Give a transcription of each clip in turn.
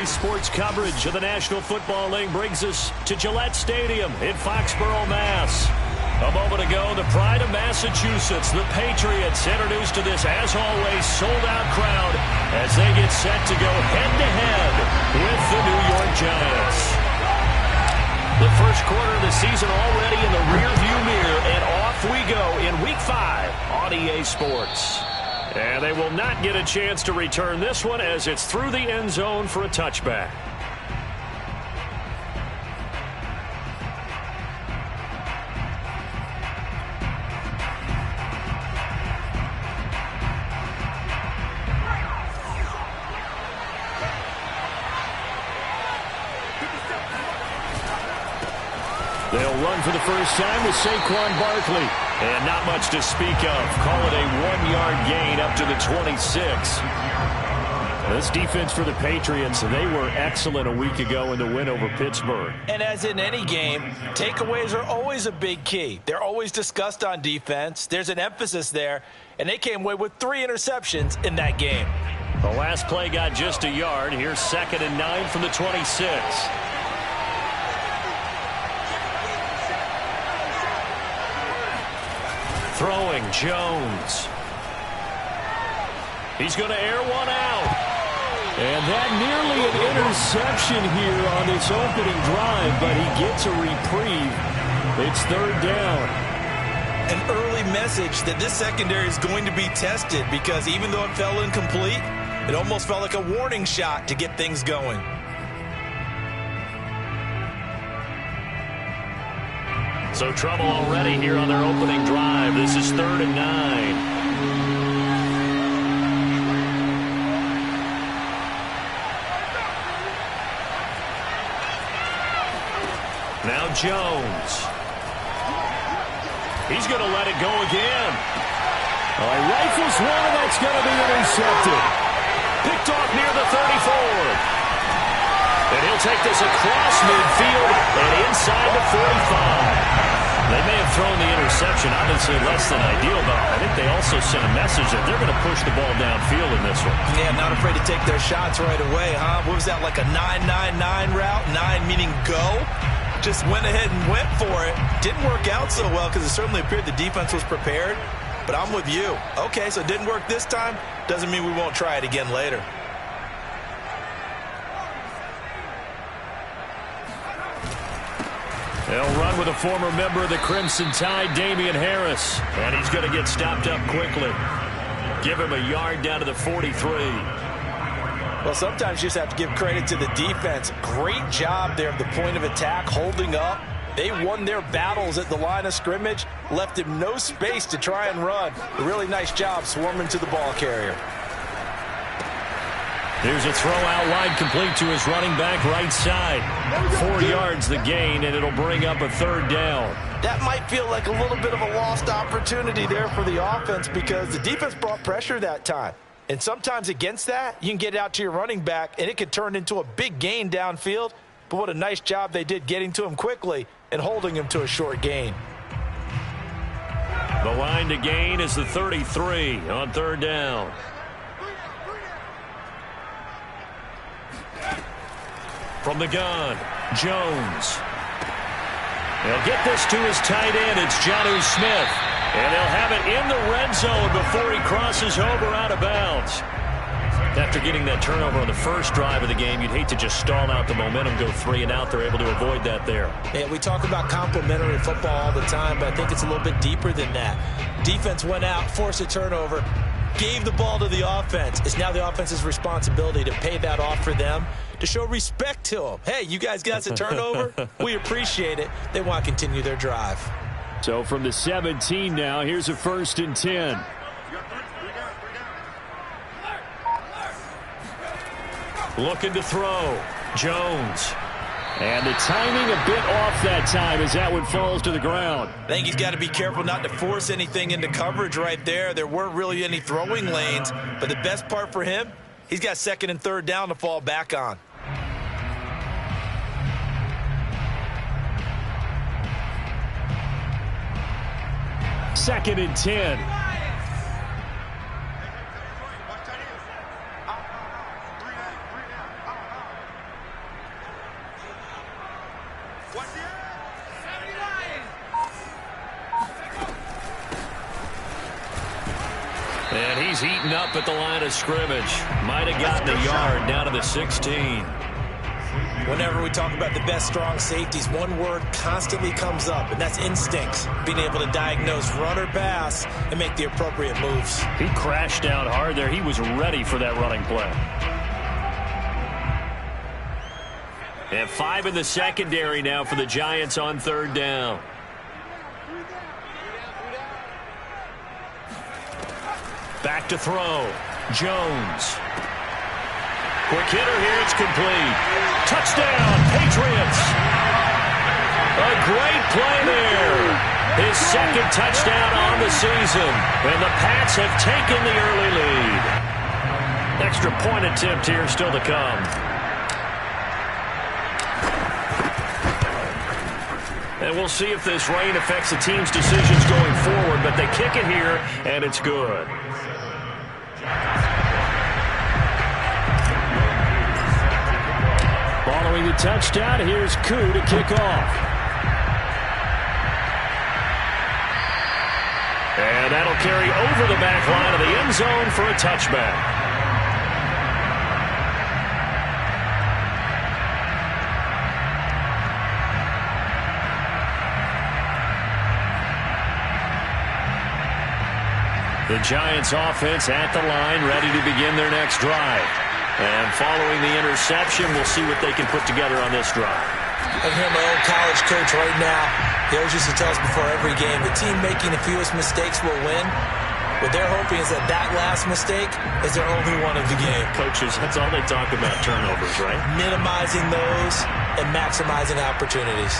Today's sports coverage of the National Football League brings us to Gillette Stadium in Foxborough, Mass. A moment ago, the pride of Massachusetts, the Patriots, introduced to this, as always, sold-out crowd as they get set to go head-to-head with the New York Giants. The first quarter of the season already in the rearview mirror, and off we go in Week 5 on EA Sports. And they will not get a chance to return this one as it's through the end zone for a touchback. They'll run for the first time with Saquon Barkley. And not much to speak of. Call it a 1-yard gain up to the 26. This defense for the Patriots, they were excellent a week ago in the win over Pittsburgh. And as in any game, takeaways are always a big key. They're always discussed on defense. There's an emphasis there. And they came away with 3 interceptions in that game. The last play got just a yard. Here's 2nd and 9 from the 26. Throwing, Jones. He's going to air one out. And that nearly an interception here on this opening drive, but he gets a reprieve. It's 3rd down. An early message that this secondary is going to be tested because even though it fell incomplete, it almost felt like a warning shot to get things going. So trouble already here on their opening drive. This is 3rd and 9. Now Jones. He's going to let it go again. Oh, he rifles one, that's going to be intercepted. Picked off near the 34. And he'll take this across midfield and inside the 45. They may have thrown the interception, obviously less than ideal, but I think they also sent a message that they're going to push the ball downfield in this one. Yeah, not afraid to take their shots right away, huh? What was that, like a 9-9-9 route? 9 meaning go? Just went ahead and went for it. Didn't work out so well because it certainly appeared the defense was prepared. But I'm with you. Okay, so it didn't work this time. Doesn't mean we won't try it again later. They'll run with a former member of the Crimson Tide, Damian Harris. And he's going to get stopped up quickly. Give him a yard down to the 43. Well, sometimes you just have to give credit to the defense. Great job there at the point of attack, holding up. They won their battles at the line of scrimmage, left him no space to try and run. A really nice job swarming to the ball carrier. Here's a throw out wide, complete to his running back right side. 4 yards the gain, and it'll bring up a 3rd down. That might feel like a little bit of a lost opportunity there for the offense because the defense brought pressure that time. And sometimes against that, you can get it out to your running back, and it could turn into a big gain downfield. But what a nice job they did getting to him quickly and holding him to a short gain. The line to gain is the 33 on 3rd down. From the gun, Jones. They'll get this to his tight end. It's Jonnu Smith. And they'll have it in the red zone before he crosses over out of bounds. After getting that turnover on the first drive of the game, you'd hate to just stall out the momentum, go 3 and out. They're able to avoid that there. Yeah, we talk about complementary football all the time, but I think it's a little bit deeper than that. Defense went out, forced a turnover, gave the ball to the offense. It's now the offense's responsibility to pay that off for them, to show respect to them. Hey, you guys got us a turnover? We appreciate it. They want to continue their drive. So from the 17 now, here's a 1st and 10. Looking to throw. Jones. And the timing a bit off that time as that one falls to the ground. I think he's got to be careful not to force anything into coverage right there. There weren't really any throwing lanes, but the best part for him, he's got 2nd and 3rd down to fall back on. Second and 10. He's eaten up at the line of scrimmage. Might have gotten a yard down to the 16. Whenever we talk about the best strong safeties, one word constantly comes up, and that's instincts. Being able to diagnose run or pass and make the appropriate moves. He crashed down hard there. He was ready for that running play. And 5 in the secondary now for the Giants on 3rd down. Back to throw. Jones. Quick hitter here. It's complete. Touchdown, Patriots. A great play there. His 2nd touchdown on the season. And the Pats have taken the early lead. Extra point attempt here still to come. And we'll see if this rain affects the team's decisions going forward, but they kick it here, and it's good. Following the touchdown, here's Koo to kick off. And that'll carry over the back line of the end zone for a touchback. The Giants offense at the line, ready to begin their next drive. And following the interception, we'll see what they can put together on this drive. I hear my old college coach right now. He always used to tell us before every game, the team making the fewest mistakes will win. What they're hoping is that that last mistake is their only one of the game. Coaches, that's all they talk about, turnovers, right? Minimizing those and maximizing opportunities.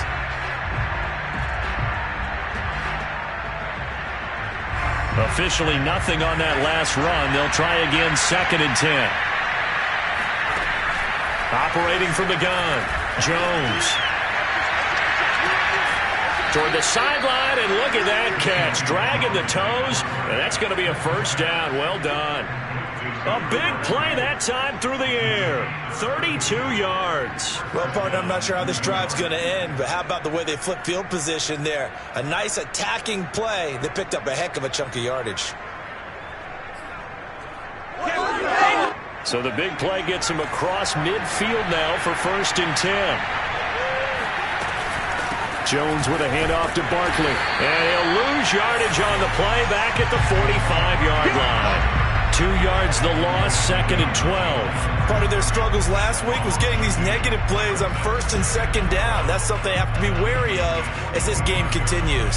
Officially nothing on that last run. They'll try again, 2nd and 10. Operating from the gun, Jones. Toward the sideline, and look at that catch. Dragging the toes, and that's going to be a 1st down. Well done. A big play that time through the air. 32 yards. Well, partner, I'm not sure how this drive's going to end, but how about the way they flip field position there? A nice attacking play that picked up a heck of a chunk of yardage. So the big play gets him across midfield now for 1st and 10. Jones with a handoff to Barkley. And he'll lose yardage on the play back at the 45-yard line. 2 yards the loss, 2nd and 12. Part of their struggles last week was getting these negative plays on 1st and 2nd down. That's something they have to be wary of as this game continues.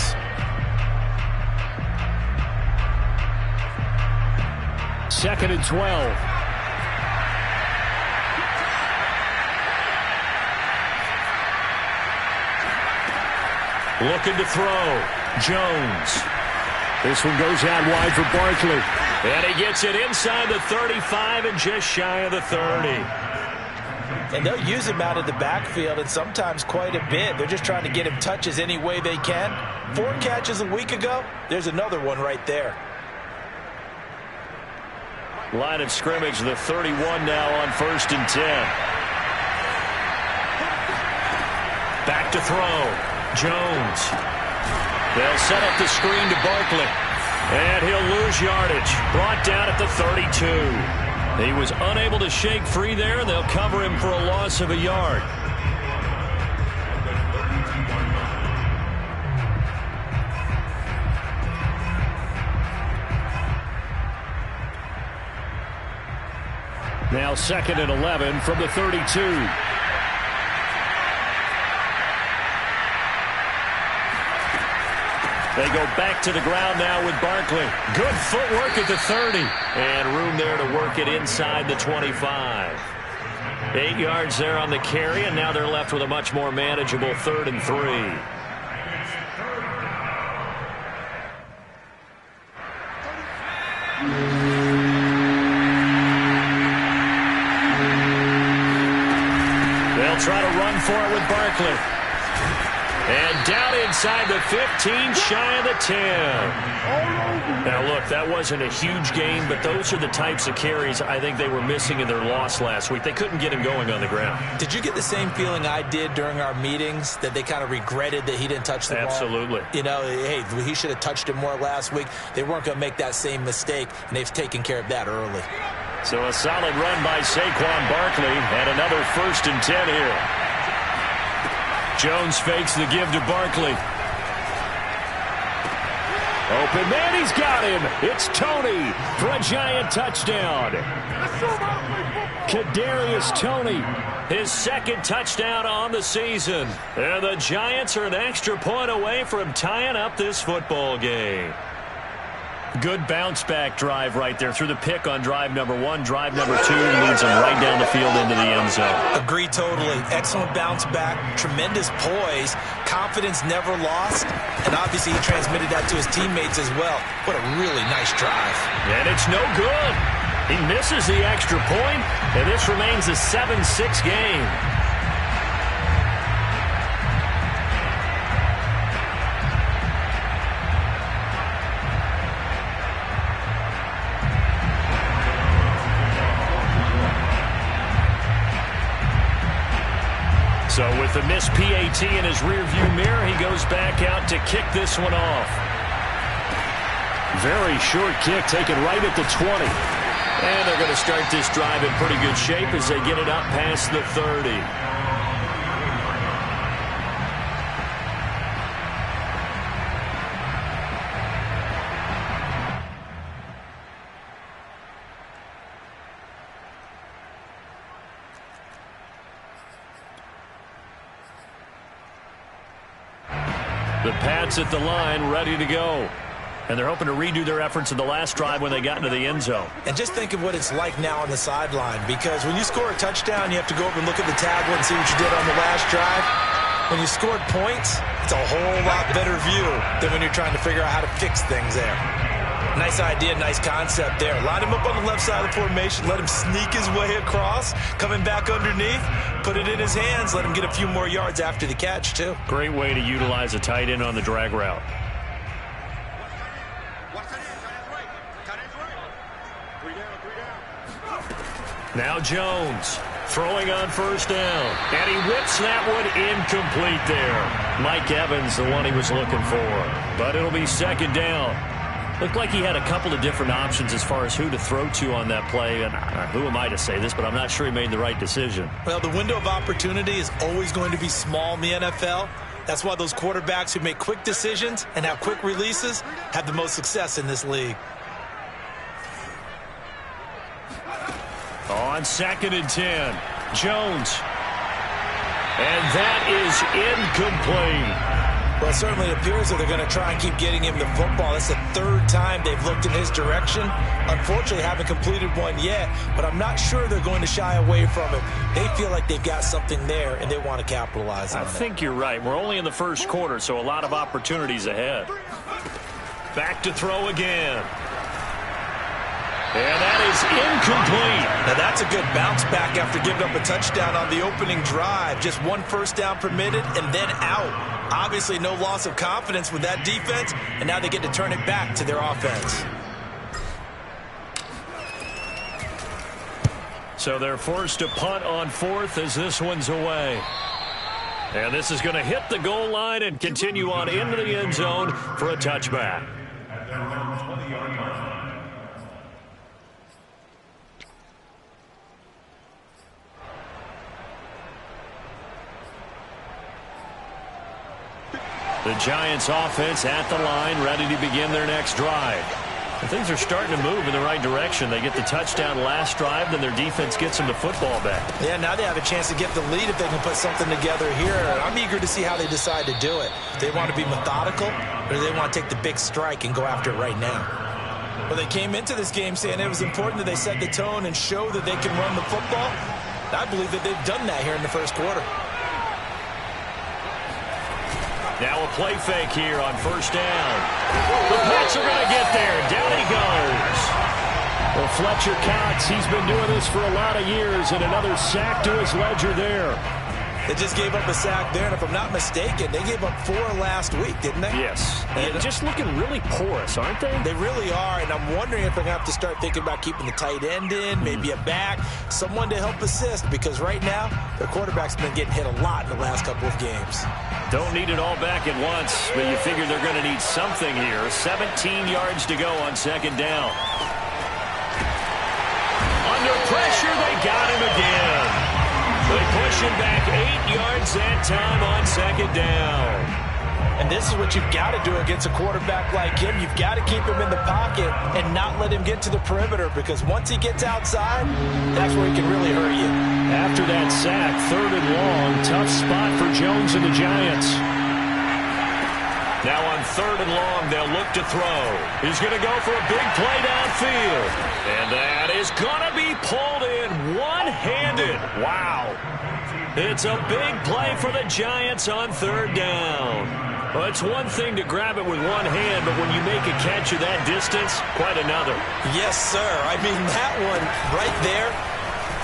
Second and 12. Looking to throw. Jones. This one goes out wide for Barkley. And he gets it inside the 35 and just shy of the 30. And they'll use him out of the backfield, and sometimes quite a bit. They're just trying to get him touches any way they can. 4 catches a week ago. There's another one right there. Line of scrimmage, the 31 now on 1st and 10. Back to throw. Jones. They'll set up the screen to Barkley. And he'll lose yardage. Brought down at the 32. He was unable to shake free there. They'll cover him for a loss of a yard. Now 2nd and 11 from the 32. They go back to the ground now with Barkley. Good footwork at the 30. And room there to work it inside the 25. 8 yards there on the carry, and now they're left with a much more manageable 3rd and 3. They'll try to run for it with Barkley. And down inside the 15, shy of the 10. Now, look, that wasn't a huge gain, but those are the types of carries I think they were missing in their loss last week. They couldn't get him going on the ground. Did you get the same feeling I did during our meetings, that they kind of regretted that he didn't touch the ball? Absolutely. You know, hey, he should have touched it more last week. They weren't going to make that same mistake, and they've taken care of that early. So a solid run by Saquon Barkley, and another 1st and 10 here. Jones fakes the give to Barkley. Open man, he's got him. It's Tony for a Giant touchdown. Kadarius Toney, his 2nd touchdown on the season. And the Giants are an extra point away from tying up this football game. Good bounce-back drive right there. Through the pick on drive number 1. Drive number 2 leads him right down the field into the end zone. Agree totally. Excellent bounce-back. Tremendous poise. Confidence never lost. And obviously he transmitted that to his teammates as well. What a really nice drive. And it's no good. He misses the extra point, and this remains a 7-6 game. So with the missed PAT in his rearview mirror, he goes back out to kick this one off. Very short kick taken right at the 20. And they're going to start this drive in pretty good shape as they get it up past the 30. The Pats at the line, ready to go. And they're hoping to redo their efforts in the last drive when they got into the end zone. And just think of what it's like now on the sideline, because when you score a touchdown, you have to go over and look at the tablet and see what you did on the last drive. When you scored points, it's a whole lot better view than when you're trying to figure out how to fix things there. Nice idea, nice concept there. Line him up on the left side of the formation, let him sneak his way across, coming back underneath, put it in his hands, let him get a few more yards after the catch, too. Great way to utilize a tight end on the drag route. Now Jones throwing on 1st down. And he whips that one incomplete there. Mike Evans, the one he was looking for. But it'll be 2nd down. Looked like he had a couple of different options as far as who to throw to on that play. And who am I to say this, but I'm not sure he made the right decision. Well, the window of opportunity is always going to be small in the NFL. That's why those quarterbacks who make quick decisions and have quick releases have the most success in this league. On 2nd and 10, Jones. And that is incomplete. Well, it certainly appears that they're going to try and keep getting him the football. That's the 3rd time they've looked in his direction. Unfortunately, haven't completed one yet, but I'm not sure they're going to shy away from it. They feel like they've got something there, and they want to capitalize on it. I think you're right. We're only in the 1st quarter, so a lot of opportunities ahead. Back to throw again. And that is incomplete. Now that's a good bounce back after giving up a touchdown on the opening drive. Just 1 first down permitted and then out. Obviously no loss of confidence with that defense, and now they get to turn it back to their offense. So they're forced to punt on 4th as this one's away. And this is going to hit the goal line and continue on into the end zone for a touchback. The Giants offense at the line, ready to begin their next drive. And things are starting to move in the right direction. They get the touchdown last drive, then their defense gets them the football back. Yeah, now they have a chance to get the lead if they can put something together here. I'm eager to see how they decide to do it. Do they want to be methodical, or do they want to take the big strike and go after it right now? Well, they came into this game saying it was important that they set the tone and show that they can run the football. I believe that they've done that here in the 1st quarter. Now a play fake here on 1st down. The Pats are going to get there. Down he goes. Well, Fletcher Cox, he's been doing this for a lot of years, and another sack to his ledger there. They just gave up a sack there, and if I'm not mistaken, they gave up 4 last week, didn't they? Yes. And just looking really porous, aren't they? They really are, and I'm wondering if they're going to have to start thinking about keeping the tight end in, maybe a back, someone to help assist, because right now, their quarterback's been getting hit a lot in the last couple of games. Don't need it all back at once, but you figure they're going to need something here. 17 yards to go on second down. Under pressure, they got him again. They push him back 8 yards that time on second down. And this is what you've got to do against a quarterback like him. You've got to keep him in the pocket and not let him get to the perimeter, because once he gets outside, that's where he can really hurt you. After that sack, 3rd and long, tough spot for Jones and the Giants. Now on 3rd and long, they'll look to throw. He's going to go for a big play downfield. And that is going to be pulled in one-handed. Wow. It's a big play for the Giants on 3rd down. Well, it's one thing to grab it with one hand, but when you make a catch of that distance, quite another. Yes, sir. I mean, that one right there,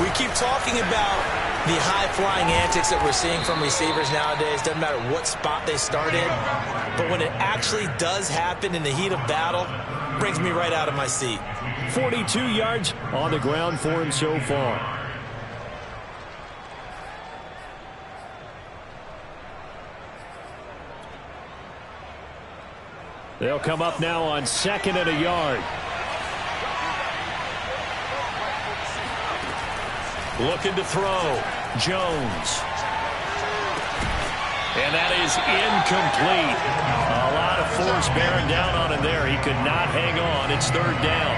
we keep talking about the high-flying antics that we're seeing from receivers nowadays. Doesn't matter what spot they start in. But when it actually does happen in the heat of battle, it brings me right out of my seat. 42 yards on the ground for him so far. They'll come up now on 2nd and a yard. Looking to throw. Jones. And that is incomplete. A lot of force bearing down on him there. He could not hang on. It's 3rd down.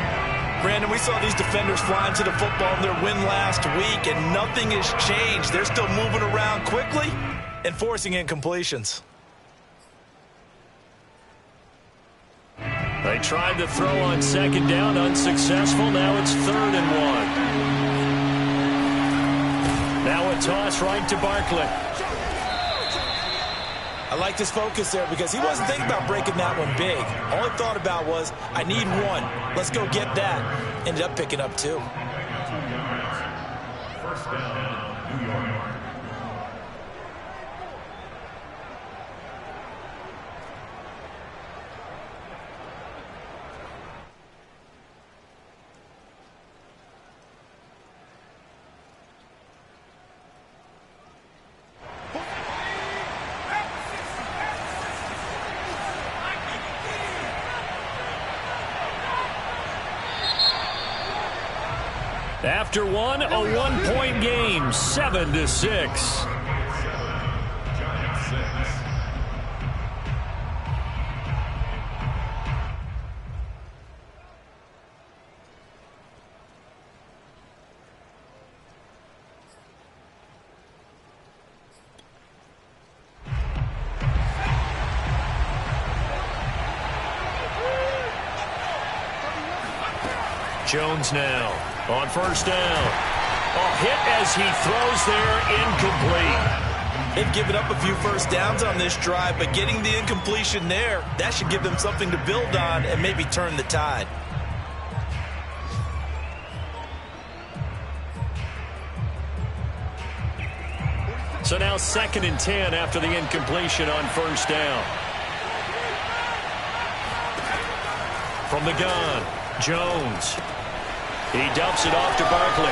Brandon, we saw these defenders flying to the football in their win last week, and nothing has changed. They're still moving around quickly and forcing incompletions. They tried to throw on 2nd down, unsuccessful. Now it's 3rd and 1. Now a toss right to Barkley. I liked his focus there because he wasn't thinking about breaking that one big. All he thought about was, I need one. Let's go get that. Ended up picking up 2. First down, New York. After one, a 1-point game, 7-6. Jones now on 1st down. A hit as he throws there, incomplete. They've given up a few first downs on this drive, but getting the incompletion there, that should give them something to build on and maybe turn the tide. So now 2nd and 10 after the incompletion on 1st down. From the gun, Jones. He dumps it off to Barkley.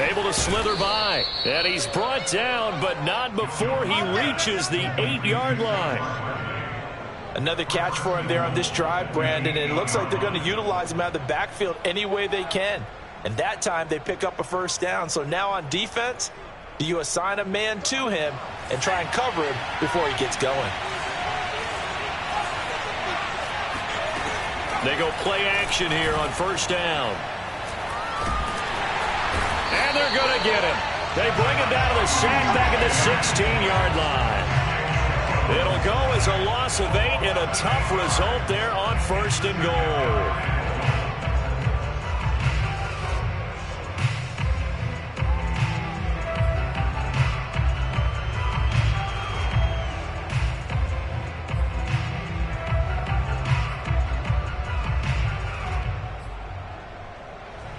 Able to slither by. And he's brought down, but not before he reaches the 8-yard line. Another catch for him there on this drive, Brandon, and it looks like they're going to utilize him out of the backfield any way they can. And that time they pick up a first down. So now on defense, do you assign a man to him and try and cover him before he gets going? They go play action here on 1st down. And they're going to get him. They bring him down to the sack back at the 16-yard line. It'll go as a loss of 8 and a tough result there on 1st and goal.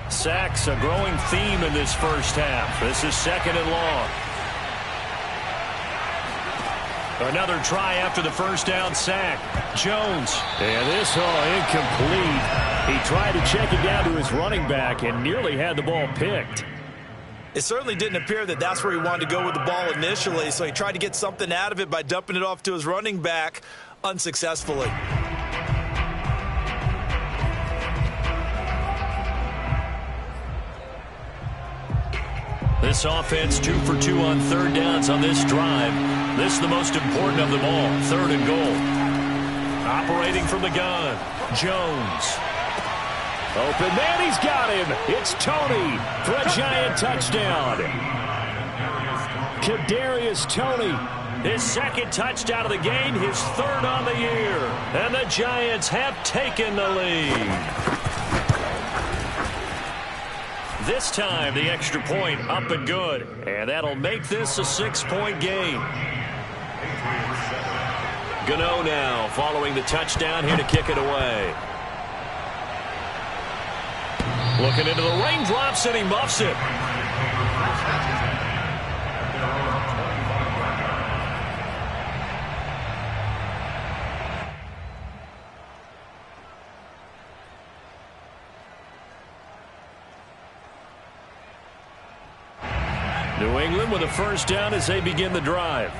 Sacks, a growing theme in this first half. This is 2nd and long. Another try after the first down sack. Jones. And this incomplete. He tried to check it down to his running back and nearly had the ball picked. It certainly didn't appear that that's where he wanted to go with the ball initially, so he tried to get something out of it by dumping it off to his running back unsuccessfully. This offense 2 for 2 on third downs on this drive. This is the most important of them all, 3rd and goal. Operating from the gun, Jones. Open man, he's got him. It's Tony for a giant touchdown. Kadarius Toney, his 2nd touchdown of the game, his 3rd on the year. And the Giants have taken the lead. This time, the extra point up and good. And that'll make this a 6-point game. Gano now following the touchdown here to kick it away. Looking into the raindrops, and he muffs it. New England with a first down as they begin the drive.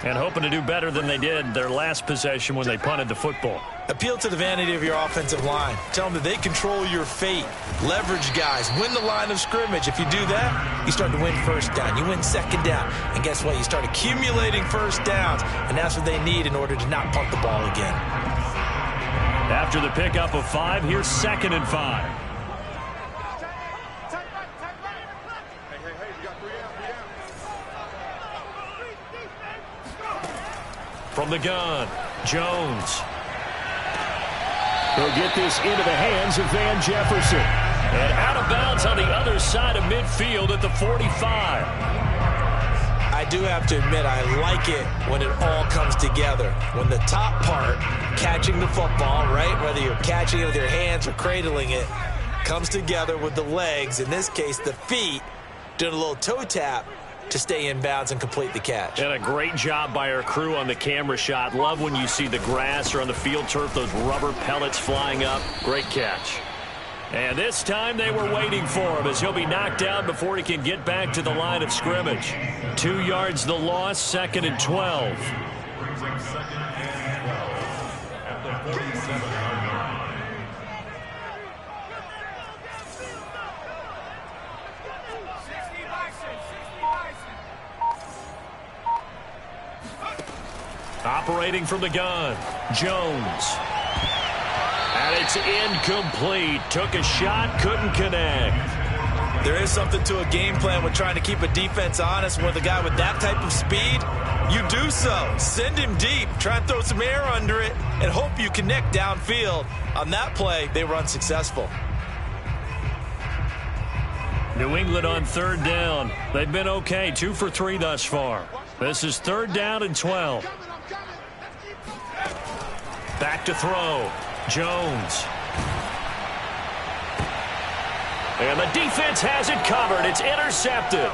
And hoping to do better than they did their last possession when they punted the football. Appeal to the vanity of your offensive line. Tell them that they control your fate. Leverage guys. Win the line of scrimmage. If you do that, you start to win first down. You win second down. And guess what? You start accumulating first downs. And that's what they need in order to not punt the ball again. After the pickup of 5, here's 2nd and 5. From the gun, Jones. He'll get this into the hands of Van Jefferson. And out of bounds on the other side of midfield at the 45. I do have to admit, I like it when it all comes together. When the top part, catching the football, right, whether you're catching it with your hands or cradling it, comes together with the legs, in this case the feet, doing a little toe tap to stay in bounds and complete the catch. And a great job by our crew on the camera shot. Love when you see the grass or on the field turf, those rubber pellets flying up. Great catch. And this time they were waiting for him as he'll be knocked down before he can get back to the line of scrimmage. 2 yards the loss, 2nd and 12. Operating from the gun, Jones. And it's incomplete. Took a shot, couldn't connect. There is something to a game plan with trying to keep a defense honest. With a guy with that type of speed, you do so. Send him deep. Try and throw some air under it and hope you connect downfield. On that play, they were unsuccessful. New England on 3rd down. They've been okay, 2 for 3 thus far. This is 3rd down and 12. Back to throw. Jones. And the defense has it covered. It's intercepted.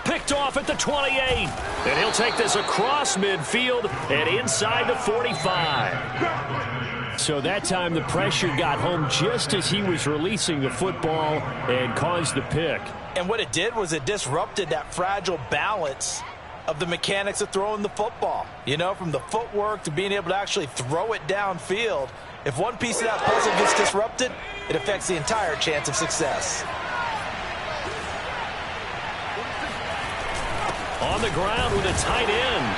Picked off at the 28. And he'll take this across midfield and inside the 45. So that time the pressure got home just as he was releasing the football and caused the pick. And what it did was it disrupted that fragile balance of the mechanics of throwing the football. You know, from the footwork to being able to actually throw it downfield. If one piece of that puzzle gets disrupted, it affects the entire chance of success. On the ground with a tight end.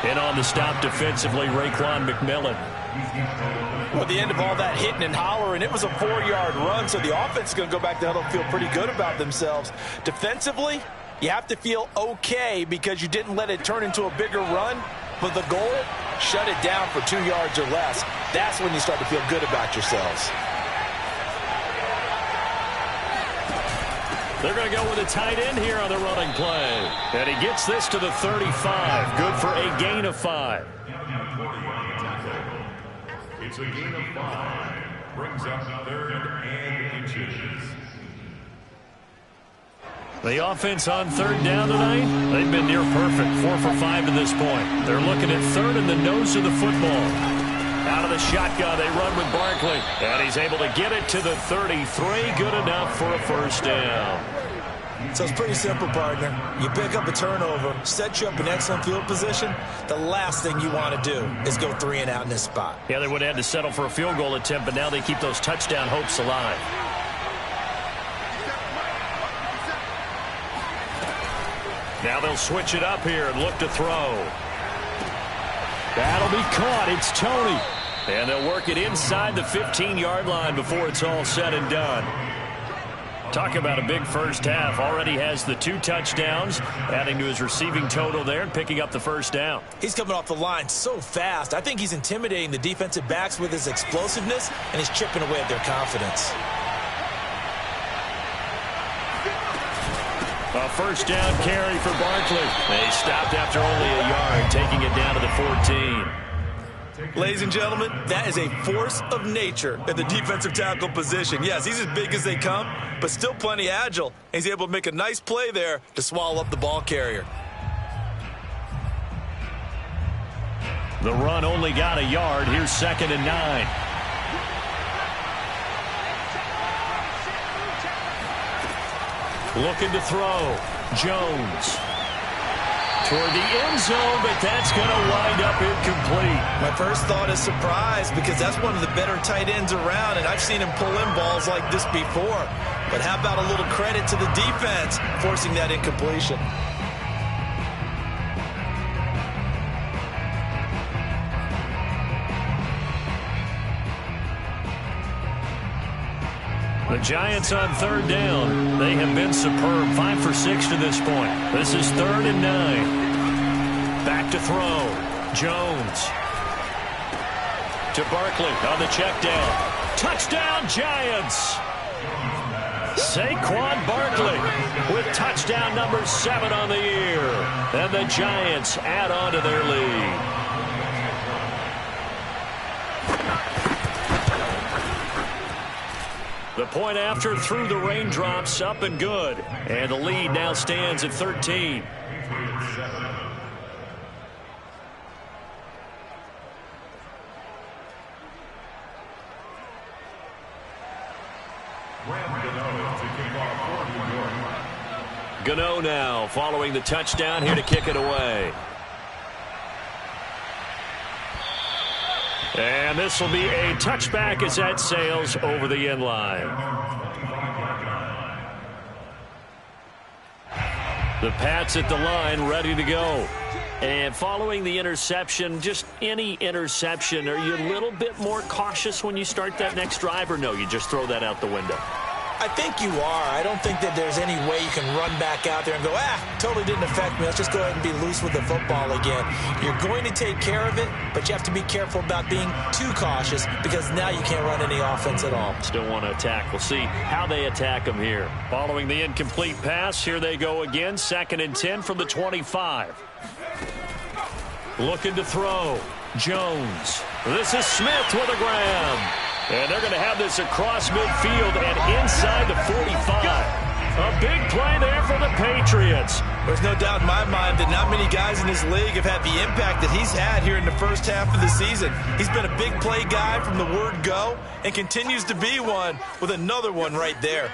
And on the stop defensively, Raekwon McMillan. Well, at the end of all that hitting and hollering, it was a 4-yard run, so the offense is going to go back to huddle and feel pretty good about themselves. Defensively, you have to feel okay because you didn't let it turn into a bigger run, but the goal, shut it down for 2 yards or less. That's when you start to feel good about yourselves. They're going to go with a tight end here on the running play. And he gets this to the 35. Good for a gain of 5. It's a gain of 5. Brings up 3rd and inches. The offense on third down tonight, they've been near perfect, 4 for 5 to this point. They're looking at third in the nose of the football. Out of the shotgun, they run with Barkley. And he's able to get it to the 33. Good enough for a first down. So it's pretty simple, partner. You pick up a turnover, set you up in excellent field position. The last thing you want to do is go 3 and out in this spot. Yeah, they would have had to settle for a field goal attempt, but now they keep those touchdown hopes alive. Now they'll switch it up here and look to throw. That'll be caught. It's Tony. And they'll work it inside the 15-yard line before it's all said and done. Talk about a big first half. Already has the 2 touchdowns, adding to his receiving total there and picking up the first down. He's coming off the line so fast. I think he's intimidating the defensive backs with his explosiveness, and he's chipping away at their confidence. A first down carry for Barkley. They stopped after only a yard, taking it down to the 14. Ladies and gentlemen, that is a force of nature at the defensive tackle position. Yes, he's as big as they come, but still plenty agile. He's able to make a nice play there to swallow up the ball carrier. The run only got a yard. Here's 2nd and 9. Looking to throw. Jones. Toward the end zone, but that's going to wind up incomplete. My first thought is surprise, because that's one of the better tight ends around, and I've seen him pull in balls like this before. But how about a little credit to the defense forcing that incompletion? The Giants on third down. They have been superb. 5 for 6 to this point. This is 3rd and 9. Back to throw. Jones. To Barkley on the check down. Touchdown, Giants! Saquon Barkley with touchdown number 7 on the year. And the Giants add on to their lead. The point after through the raindrops, up and good. And the lead now stands at 13. Gano now following the touchdown here to kick it away. And this will be a touchback as that sails over the end line. The Pats at the line, ready to go. And following the interception, just any interception, are you a little bit more cautious when you start that next drive, or no, you just throw that out the window? I think you are. I don't think that there's any way you can run back out there and go, totally didn't affect me. Let's just go ahead and be loose with the football again. You're going to take care of it, but you have to be careful about being too cautious, because now you can't run any offense at all. Still want to attack. We'll see how they attack them here. Following the incomplete pass, here they go again. 2nd and 10 from the 25. Looking to throw. Jones. This is Smith with a grab. And they're going to have this across midfield and inside the 45. A big play there for the Patriots. There's no doubt in my mind that not many guys in this league have had the impact that he's had here in the first half of the season. He's been a big play guy from the word go and continues to be one with another one right there.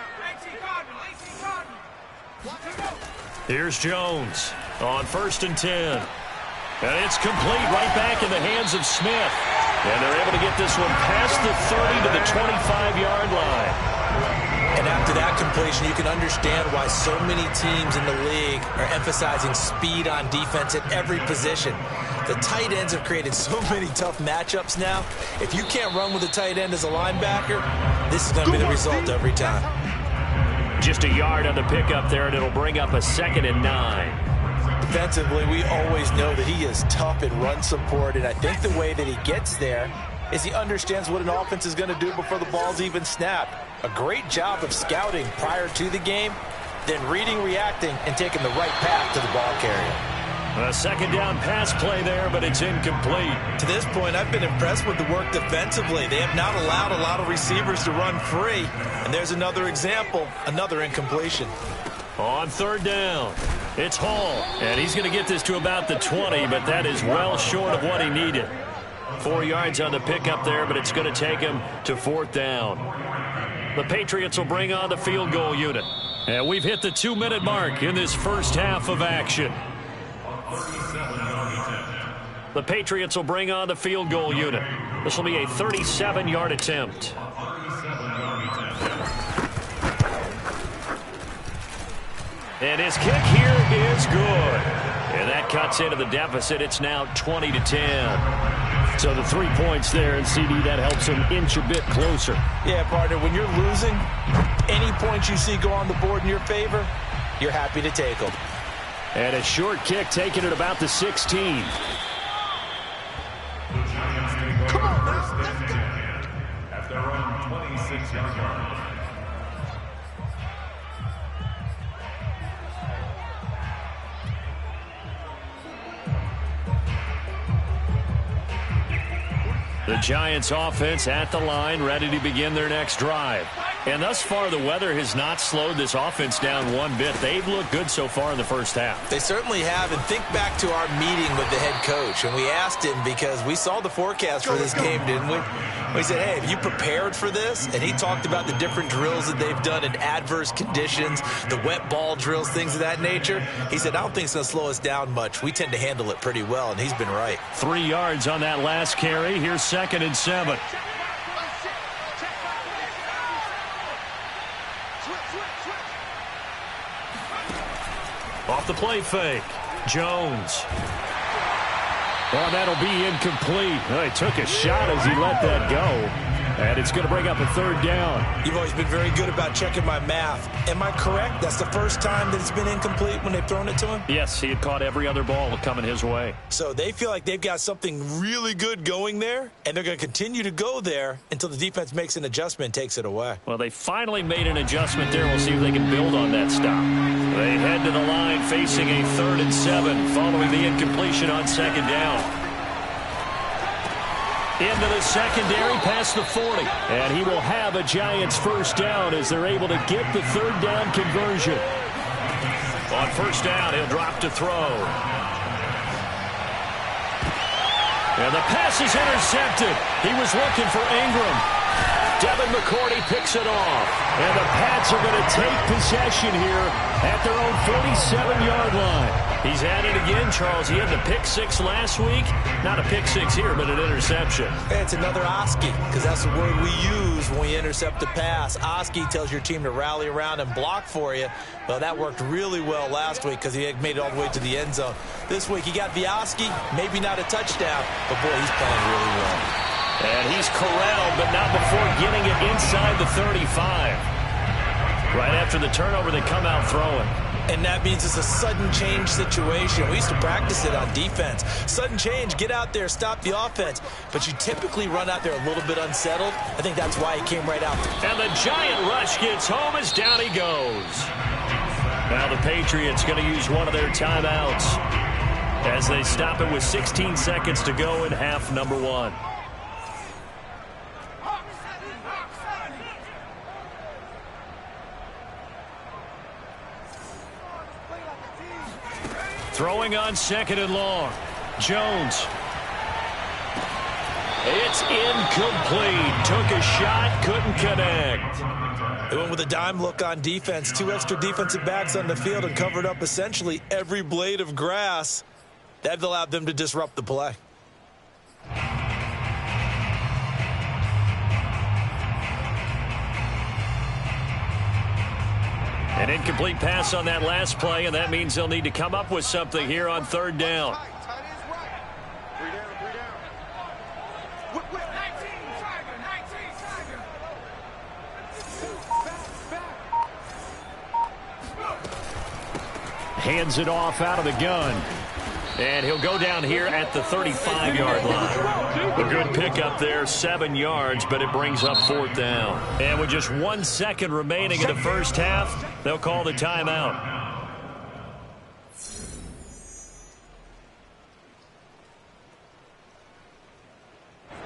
Here's Jones on 1st and 10. And it's complete right back in the hands of Smith. And they're able to get this one past the 30 to the 25-yard line. And after that completion, you can understand why so many teams in the league are emphasizing speed on defense at every position. The tight ends have created so many tough matchups now. If you can't run with a tight end as a linebacker, this is going to be the result every time. Just a yard on the pickup there, and it'll bring up a 2nd and 9. Defensively, we always know that he is tough in run support, and I think the way that he gets there is he understands what an offense is going to do before the ball's even snapped. A great job of scouting prior to the game, then reading, reacting, and taking the right path to the ball carrier. A 2nd down pass play there, but it's incomplete. To this point, I've been impressed with the work defensively. They have not allowed a lot of receivers to run free, and there's another example, another incompletion. On third down, it's Hall, and he's going to get this to about the 20, but that is well short of what he needed. 4 yards on the pickup there, but it's going to take him to fourth down. The Patriots will bring on the field goal unit. And we've hit the 2-minute mark in this first half of action. The Patriots will bring on the field goal unit. This will be a 37-yard attempt. And his kick here is good. And that cuts into the deficit. It's now 20-10. So the 3 points there, and CD, that helps him inch a bit closer. Yeah, partner, when you're losing, any points you see go on the board in your favor, you're happy to take them. And a short kick taken at about the 16. Come on, now. After around 26 yards. The Giants offense at the line, ready to begin their next drive. And thus far, the weather has not slowed this offense down one bit. They've looked good so far in the first half. They certainly have. And think back to our meeting with the head coach. And we asked him, because we saw the forecast for this game, didn't we? We said, hey, have you prepared for this? And he talked about the different drills that they've done in adverse conditions, the wet ball drills, things of that nature. He said, I don't think it's going to slow us down much. We tend to handle it pretty well, and he's been right. 3 yards on that last carry. Here's 2nd and 7. Off the play fake. Jones. Oh, that'll be incomplete. Oh, he took a shot as he let that go. And it's going to bring up a third down. You've always been very good about checking my math. Am I correct? That's the first time that it's been incomplete when they've thrown it to him? Yes, he had caught every other ball coming his way. So they feel like they've got something really good going there, and they're going to continue to go there until the defense makes an adjustment and takes it away. Well, they finally made an adjustment there. We'll see if they can build on that stop. They head to the line facing a 3rd and 7 following the incompletion on 2nd down. Into the secondary past the 40. And he will have a Giants first down as they're able to get the 3rd down conversion. On 1st down, he'll drop to throw. And the pass is intercepted. He was looking for Ingram. Devin McCourty picks it off. And the Pats are going to take possession here at their own 47-yard line. He's at it again, Charles. He had the pick 6 last week. Not a pick 6 here, but an interception. It's another Oski, because that's the word we use when we intercept a pass. Oski tells your team to rally around and block for you. Well, that worked really well last week because he made it all the way to the end zone. This week, he got the Oski, maybe not a touchdown, but boy, he's playing really well. And he's corralled, but not before getting it inside the 35. Right after the turnover, they come out throwing. And that means it's a sudden change situation. We used to practice it on defense. Sudden change, get out there, stop the offense. But you typically run out there a little bit unsettled. I think that's why he came right out. And the giant rush gets home as down he goes. Now the Patriots going to use one of their timeouts as they stop it with 16 seconds to go in half number 1. Throwing on 2nd and long. Jones. It's incomplete. Took a shot, couldn't connect. They went with a dime look on defense. 2 extra defensive backs on the field and covered up essentially every blade of grass. That allowed them to disrupt the play. An incomplete pass on that last play, and that means they'll need to come up with something here on 3rd down. Hands it off out of the gun. And he'll go down here at the 35-yard line. A good pickup there, 7 yards, but it brings up 4th down. And with just 1 second remaining in the first half, they'll call the timeout.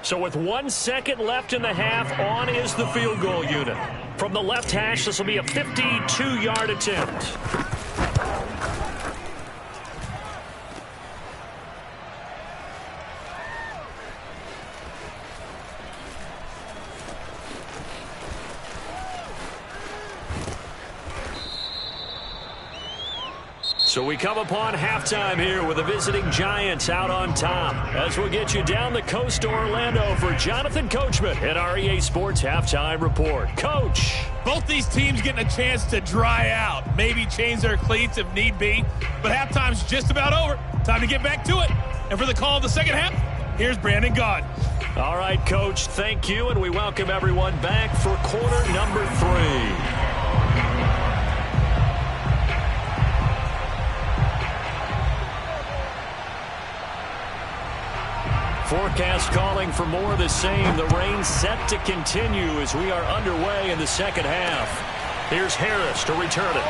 So with 1 second left in the half, on is the field goal unit. From the left hash, this will be a 52-yard attempt. So we come upon halftime here with the visiting Giants out on top. As we'll get you down the coast to Orlando for Jonathan Coachman at our EA Sports Halftime Report. Coach. Both these teams getting a chance to dry out. Maybe change their cleats if need be. But halftime's just about over. Time to get back to it. And for the call of the second half, here's Brandon Gaudin. All right, Coach, thank you. And we welcome everyone back for quarter number 3. Forecast calling for more of the same. The rain set to continue as we are underway in the second half. Here's Harris to return it.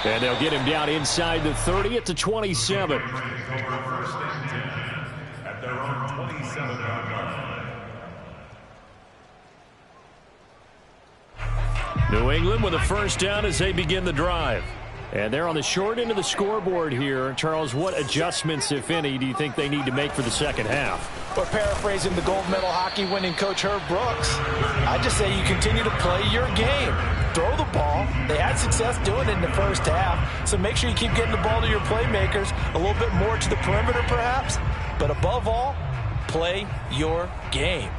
And they'll get him down inside the 30 at the 27. At their own 27-yard line. New England with a first down as they begin the drive. And they're on the short end of the scoreboard here. Charles, what adjustments, if any, do you think they need to make for the second half? Well, paraphrasing the gold medal hockey winning coach Herb Brooks, I just say you continue to play your game. Throw the ball. They had success doing it in the first half, so make sure you keep getting the ball to your playmakers, a little bit more to the perimeter perhaps, but above all, play your game.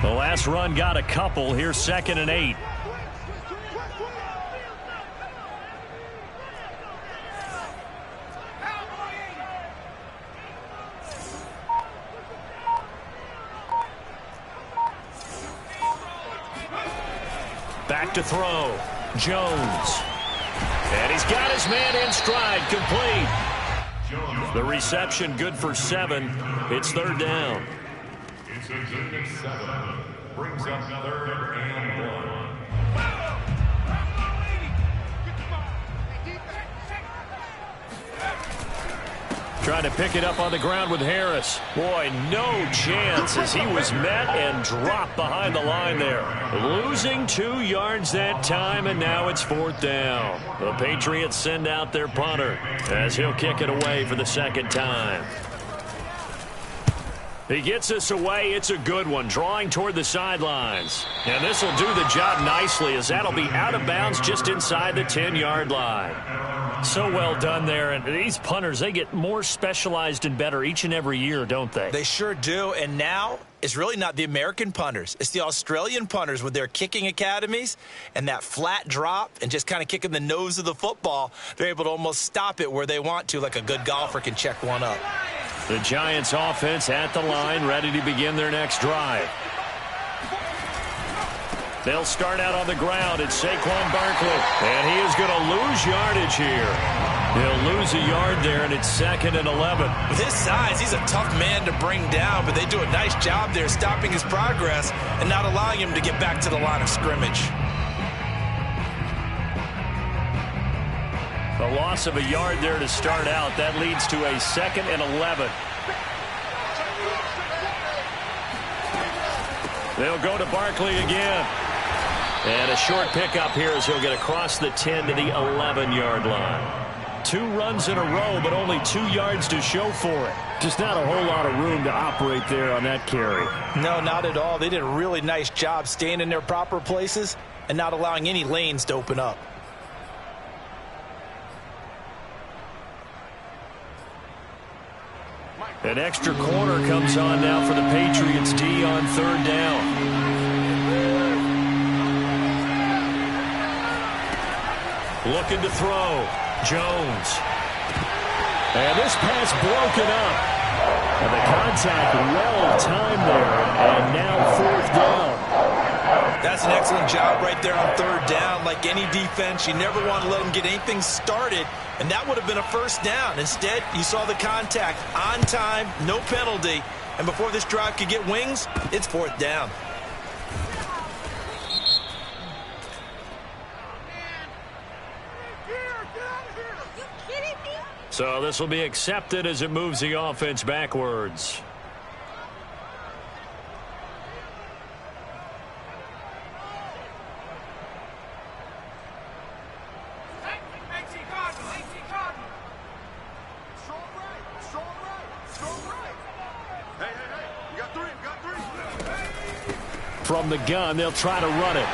The last run got a couple. Here's 2nd and 8. Back to throw. Jones. And he's got his man in stride, complete. The reception good for 7. It's 3rd down. It's a good 7. Brings up 3rd and 1. Trying to pick it up on the ground with Harris. Boy, no chance as he was met and dropped behind the line there. Losing 2 yards that time, and now it's 4th down. The Patriots send out their punter as he'll kick it away for the 2nd time. He gets this away. It's a good one, drawing toward the sidelines. And this will do the job nicely as that'll be out of bounds just inside the 10-yard line. So well done there. And these punters, they get more specialized and better each and every year, don't they? They sure do. And now it's really not the American punters. It's the Australian punters with their kicking academies and that flat drop and just kind of kicking the nose of the football. They're able to almost stop it where they want to, like a good golfer can check one up. The Giants offense at the line, ready to begin their next drive. They'll start out on the ground. It's Saquon Barkley, and he is going to lose yardage here. He'll lose a yard there, and it's 2nd and 11. With his size, he's a tough man to bring down, but they do a nice job there stopping his progress and not allowing him to get back to the line of scrimmage. A loss of a yard there to start out. That leads to a 2nd and 11. They'll go to Barkley again. And a short pickup here as he'll get across the 10 to the 11-yard line. 2 runs in a row, but only 2 yards to show for it. Just not a whole lot of room to operate there on that carry. No, not at all. They did a really nice job staying in their proper places and not allowing any lanes to open up. An extra corner comes on now for the Patriots D on 3rd down. Looking to throw. Jones. And this pass broken up. And the contact well timed there. And now 4th down. That's an excellent job right there on 3rd down. Like any defense, you never want to let them get anything started. And that would have been a 1st down. Instead, you saw the contact on time, no penalty. And before this drive could get wings, it's 4th down. So this will be accepted as it moves the offense backwards. from the gun. They'll try to run it.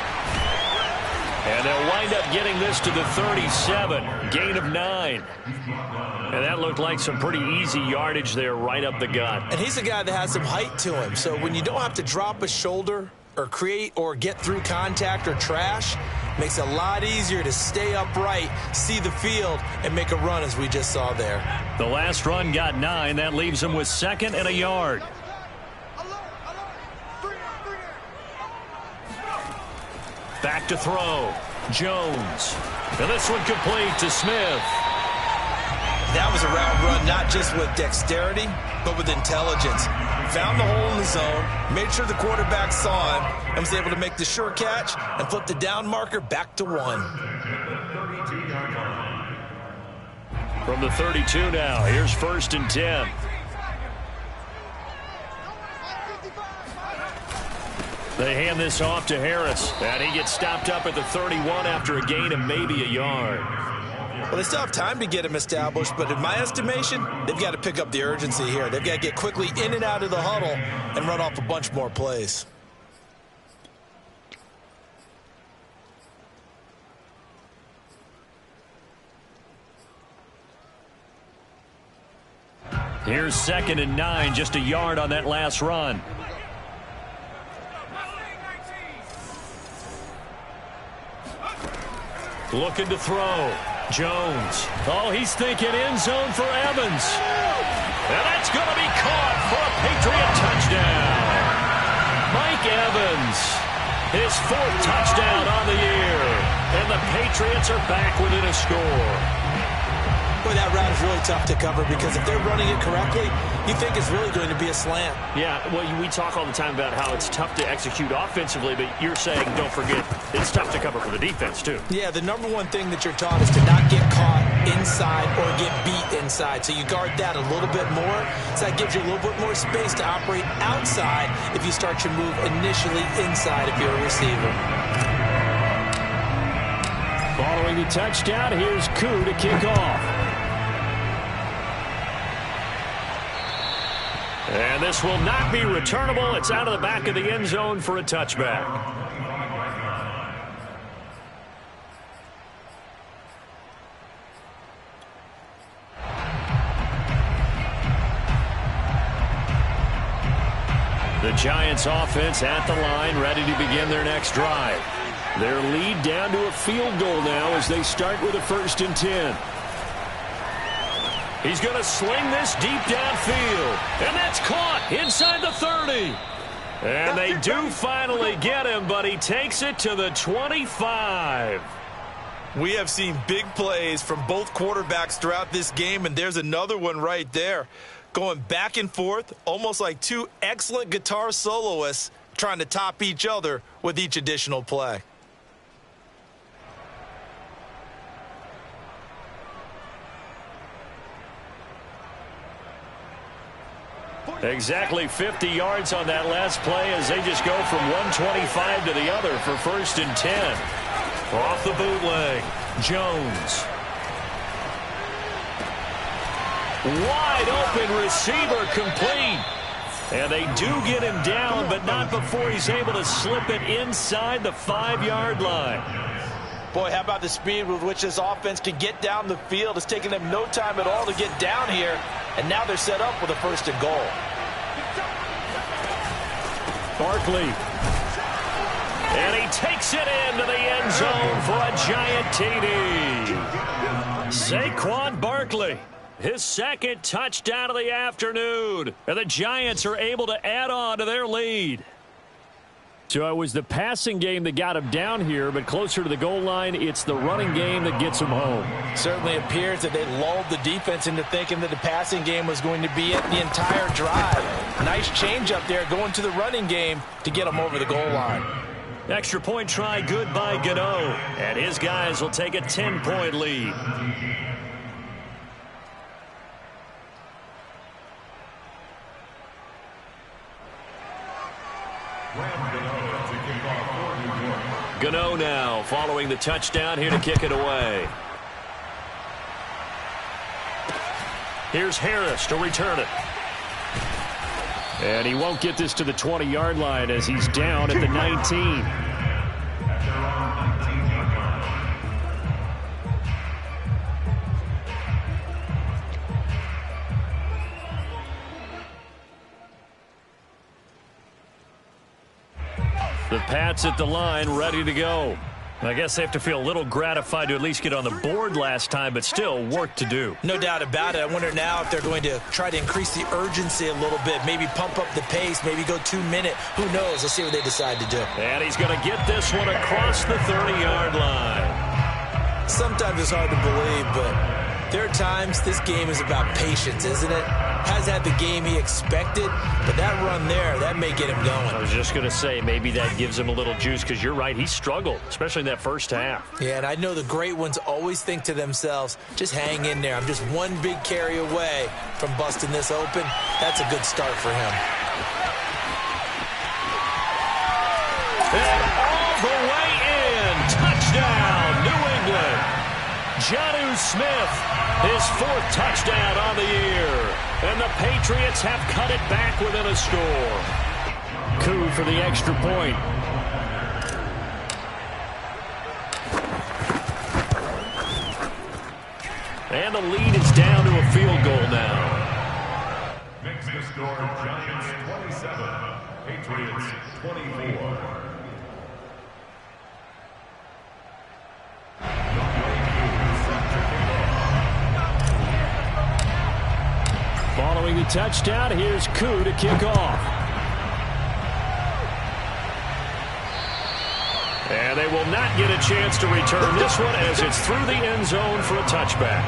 And they'll wind up getting this to the 37. Gain of 9. And that looked like some pretty easy yardage there right up the gut. And he's a guy that has some height to him. So when you don't have to drop a shoulder or create or get through contact or trash, makes it a lot easier to stay upright, see the field, and make a run as we just saw there. The last run got 9. That leaves him with 2nd and a yard. Back to throw. Jones. And this one complete to Smith. That was a route run, not just with dexterity, but with intelligence. Found the hole in the zone, made sure the quarterback saw him, and was able to make the sure catch and flip the down marker back to 1. From the 32 now, here's 1st and 10. They hand this off to Harris, and he gets stopped up at the 31 after a gain of maybe a yard. Well, they still have time to get him established, but in my estimation, they've got to pick up the urgency here. They've got to get quickly in and out of the huddle and run off a bunch more plays. Here's 2nd and 9, just a yard on that last run. Looking to throw. Jones. Oh, he's thinking end zone for Evans. And that's going to be caught for a Patriot touchdown. Mike Evans, his 4th touchdown on the year. And the Patriots are back within a score. Boy, that route is really tough to cover because if they're running it correctly, you think it's really going to be a slant. Yeah, well, we talk all the time about how it's tough to execute offensively, but you're saying, don't forget, it's tough to cover for the defense, too. Yeah, the number one thing that you're taught is to not get caught inside or get beat inside. So you guard that a little bit more. So that gives you a little bit more space to operate outside if you start your move initially inside if you're a receiver. Following the touchdown, here's Koo to kick off. And this will not be returnable. It's out of the back of the end zone for a touchback. The Giants offense at the line, ready to begin their next drive. Their lead down to a field goal now as they start with a 1st and 10. He's going to sling this deep downfield. And that's caught inside the 30. And they do finally get him, but he takes it to the 25. We have seen big plays from both quarterbacks throughout this game, and there's another one right there. Going back and forth, almost like two excellent guitar soloists trying to top each other with each additional play. Exactly 50 yards on that last play as they just go from 125 to the other for 1st and 10. Off the bootleg, Jones. Wide open receiver complete. And they do get him down, but not before he's able to slip it inside the 5-yard line. Boy, how about the speed with which this offense can get down the field? It's taken them no time at all to get down here, and now they're set up with a 1st and goal. Barkley. And he takes it into the end zone for a giant TD. Saquon Barkley, his 2nd touchdown of the afternoon. And the Giants are able to add on to their lead. So it was the passing game that got him down here, but closer to the goal line, it's the running game that gets him home. Certainly appears that they lulled the defense into thinking that the passing game was going to be it the entire drive. Nice change up there going to the running game to get him over the goal line. Extra point try good by Gano, and his guys will take a 10-point lead. Gano now following the touchdown here to kick it away. Here's Harris to return it. And he won't get this to the 20-yard line as he's down at the 19. The Pats at the line, ready to go. I guess they have to feel a little gratified to at least get on the board last time, but still work to do. No doubt about it. I wonder now if they're going to try to increase the urgency a little bit, maybe pump up the pace, maybe go 2-minute. Who knows? Let's see what they decide to do. And he's going to get this one across the 30-yard line. Sometimes it's hard to believe, but there are times this game is about patience, isn't it? Has had the game he expected, but that run there, that may get him going. I was just going to say, maybe that gives him a little juice, because you're right, he struggled, especially in that first half. Yeah, and I know the great ones always think to themselves, just hang in there. I'm just one big carry away from busting this open. That's a good start for him. And all the way in. Touchdown, New England. Jonnu Smith, his 4th touchdown on the year. And the Patriots have cut it back within a score. Coup for the extra point. And the lead is down to a field goal now. Makes the score Giants 27, Patriots 24. Following the touchdown, here's Coup to kick off. And they will not get a chance to return this one as it's through the end zone for a touchback.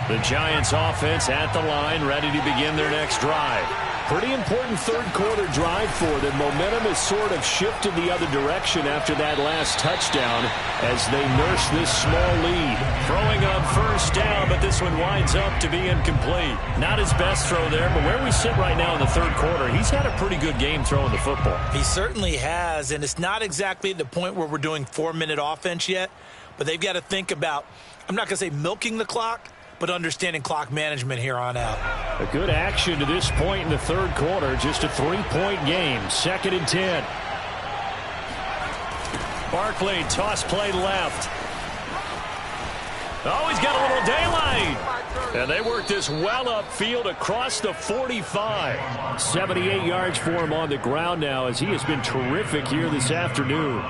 The Giants offense at the line, ready to begin their next drive. Pretty important third-quarter drive for them. Momentum has sort of shifted the other direction after that last touchdown as they nurse this small lead. Throwing on first down, but this one winds up to be incomplete. Not his best throw there, but where we sit right now in the third quarter, he's had a pretty good game throwing the football. He certainly has, and it's not exactly the point where we're doing 4-minute offense yet, but they've got to think about, I'm not going to say milking the clock, but understanding clock management here on out. A good action to this point in the third quarter. Just a 3-point game. 2nd and 10. Barkley, toss play left. Oh, he's got a little daylight. And they work this well upfield across the 45. 78 yards for him on the ground now as he has been terrific here this afternoon.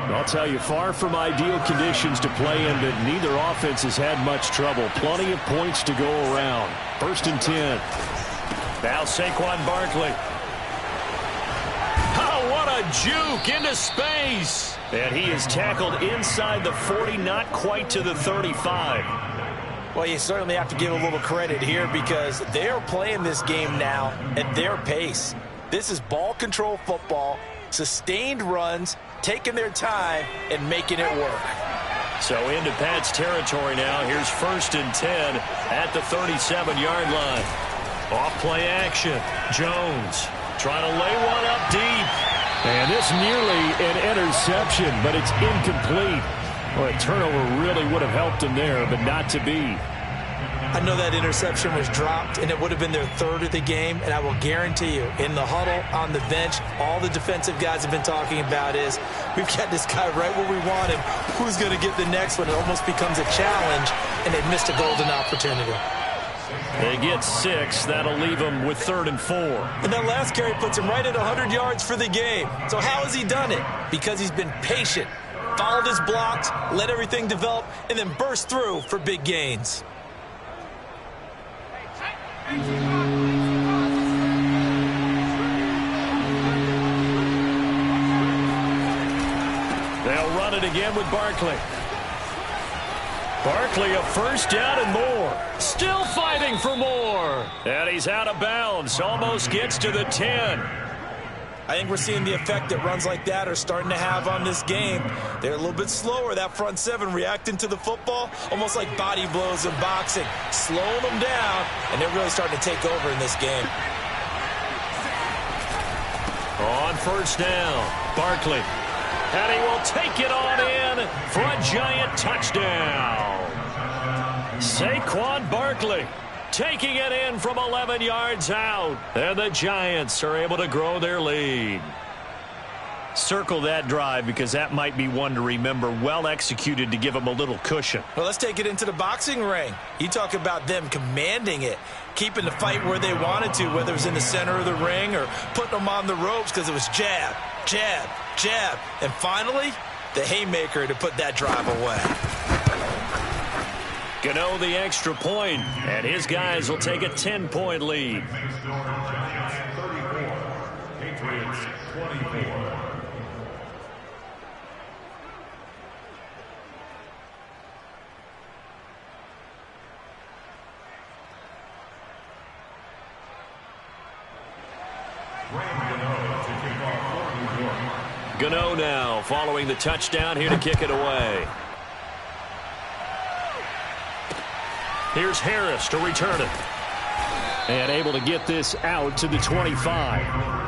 I'll tell you, far from ideal conditions to play in, but neither offense has had much trouble. Plenty of points to go around. 1st and 10. Now Saquon Barkley. Oh, what a juke into space. And he is tackled inside the 40, not quite to the 35. Well, you certainly have to give a little credit here because they are playing this game now at their pace. This is ball control football, sustained runs, taking their time and making it work. So into Pat's territory now. Here's 1st and 10 at the 37-yard line. Off play action. Jones trying to lay one up deep. And this nearly an interception, but it's incomplete. Well, a turnover really would have helped him there, but not to be. I know that interception was dropped, and it would have been their 3rd of the game, and I will guarantee you, in the huddle, on the bench, all the defensive guys have been talking about is, we've got this guy right where we want him. Who's going to get the next one? It almost becomes a challenge, and they've missed a golden opportunity. They get 6. That'll leave them with 3rd and 4. And that last carry puts him right at 100 yards for the game. So how has he done it? Because he's been patient, followed his blocks, let everything develop, and then burst through for big gains. They'll run it again with Barkley. Barkley, a first down and more. Still fighting for more. And he's out of bounds. Almost gets to the 10. I think we're seeing the effect that runs like that are starting to have on this game. They're a little bit slower, that front 7 reacting to the football, almost like body blows in boxing, slowing them down, and they're really starting to take over in this game. On first down, Barkley. And he will take it on in for a giant touchdown. Saquon Barkley taking it in from 11 yards out. And the Giants are able to grow their lead. Circle that drive because that might be one to remember. Well executed to give them a little cushion. Well, let's take it into the boxing ring. You talk about them commanding it, keeping the fight where they wanted to, whether it was in the center of the ring or putting them on the ropes because it was jab, jab, jab. And finally, the haymaker to put that drive away. Gano the extra point, and his guys will take a 10-point lead. Patriots 24. Gano now following the touchdown here to kick it away. Here's Harris to return it. And able to get this out to the 25.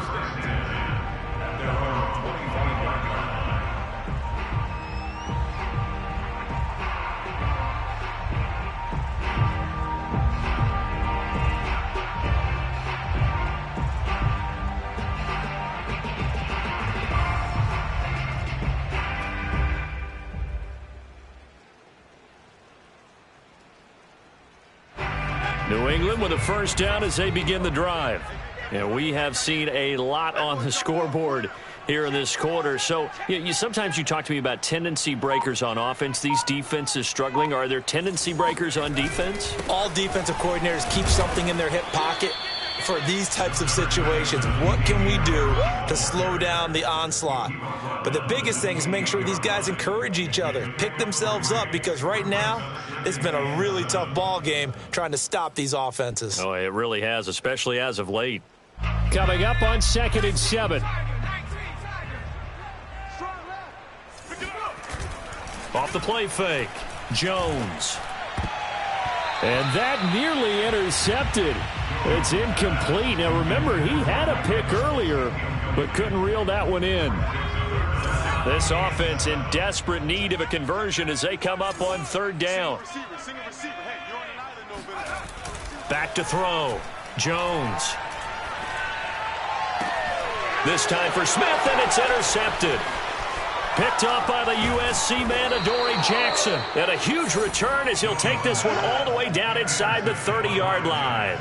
New England with a first down as they begin the drive. And we have seen a lot on the scoreboard here in this quarter. So sometimes you talk to me about tendency breakers on offense. These defenses struggling. Are there tendency breakers on defense? All defensive coordinators keep something in their hip pocket for these types of situations. What can we do to slow down the onslaught? But the biggest thing is make sure these guys encourage each other, pick themselves up, because right now it's been a really tough ball game trying to stop these offenses. Oh, it really has, especially as of late. Coming up on 2nd and 7. Off the play fake, Jones. And that nearly intercepted. It's incomplete. Now, remember, he had a pick earlier, but couldn't reel that one in. This offense in desperate need of a conversion as they come up on 3rd down. Back to throw. Jones. This time for Smith, and it's intercepted. Picked up by the USC man, Adoree Jackson. And a huge return as he'll take this one all the way down inside the 30-yard line.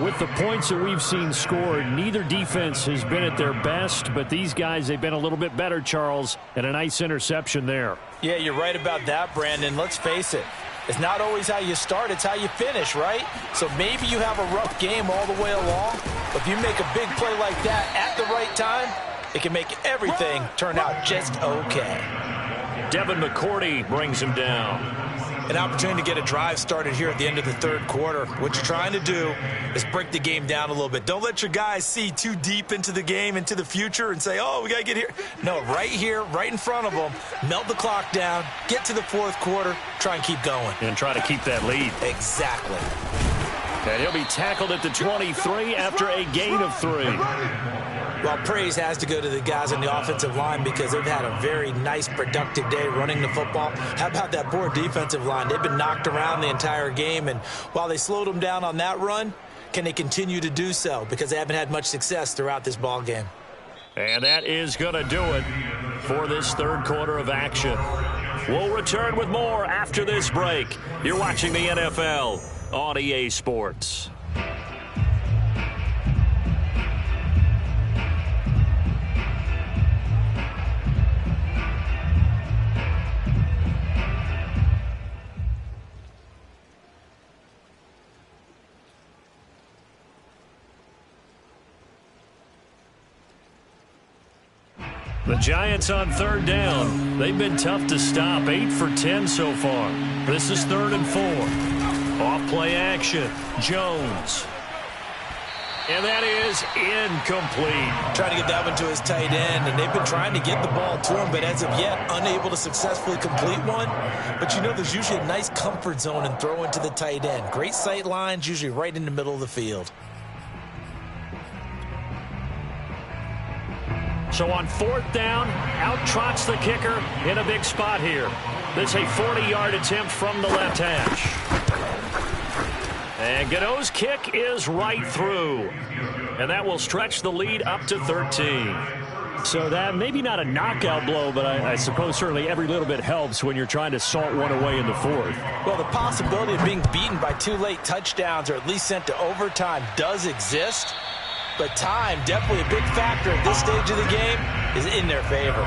With the points that we've seen scored, neither defense has been at their best, but these guys, they've been a little bit better, Charles, and a nice interception there. Yeah, you're right about that, Brandon. Let's face it. It's not always how you start, it's how you finish, right? So maybe you have a rough game all the way along, but if you make a big play like that at the right time, it can make everything turn out just okay. Devin McCourty brings him down. An opportunity to get a drive started here at the end of the 3rd quarter. What you're trying to do is break the game down a little bit. Don't let your guys see too deep into the game, into the future, and say, oh, we got to get here. No, right here, right in front of them, melt the clock down, get to the 4th quarter, try and keep going. And try to keep that lead. Exactly. And he'll be tackled at the 23 after a gain of 3. Well, praise has to go to the guys on the offensive line because they've had a very nice, productive day running the football. How about that poor defensive line? They've been knocked around the entire game, and while they slowed them down on that run, can they continue to do so? Because they haven't had much success throughout this ball game. And that is going to do it for this 3rd quarter of action. We'll return with more after this break. You're watching the NFL on EA Sports. The Giants on 3rd down. They've been tough to stop. 8 for 10 so far. This is 3rd and 4. Off play action. Jones. And that is incomplete. Trying to get that one to his tight end, and they've been trying to get the ball to him, but as of yet, unable to successfully complete one. But there's usually a nice comfort zone in throwing to the tight end. Great sight lines, usually right in the middle of the field. So on 4th down, out trots the kicker in a big spot here. This is a 40-yard attempt from the left hash. And Godot's kick is right through. And that will stretch the lead up to 13. So that maybe not a knockout blow, but I suppose certainly every little bit helps when you're trying to salt one away in the 4th. Well, the possibility of being beaten by 2 late touchdowns or at least sent to overtime does exist. But time, definitely a big factor at this stage of the game, is in their favor.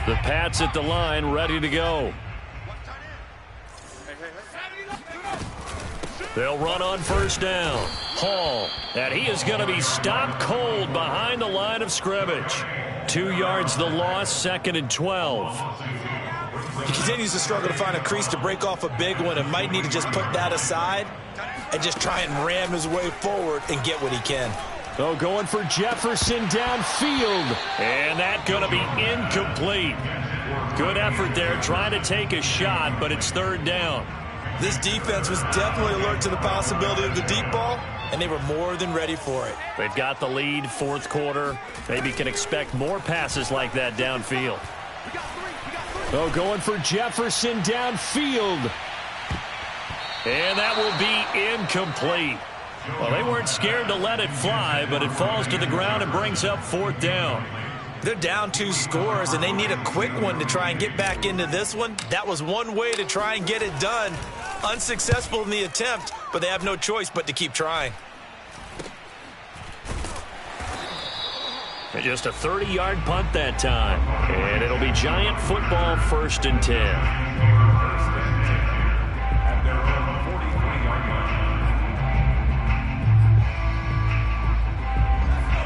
The Pats at the line, ready to go. They'll run on 1st down. Hall, and he is going to be stopped cold behind the line of scrimmage. 2 yards the loss, 2nd and 12. He continues to struggle to find a crease to break off a big one and might need to just put that aside and just try and ram his way forward and get what he can. Oh, going for Jefferson downfield. And that going to be incomplete. Good effort there trying to take a shot, but it's 3rd down. This defense was definitely alert to the possibility of the deep ball, and they were more than ready for it. They've got the lead, 4th quarter. Maybe can expect more passes like that downfield. Oh, going for Jefferson downfield. And that will be incomplete. Well, they weren't scared to let it fly, but it falls to the ground and brings up 4th down. They're down 2 scores, and they need a quick one to try and get back into this one. That was one way to try and get it done. Unsuccessful in the attempt, but they have no choice but to keep trying. And just a 30-yard punt that time. And it'll be Giant football, 1st and 10.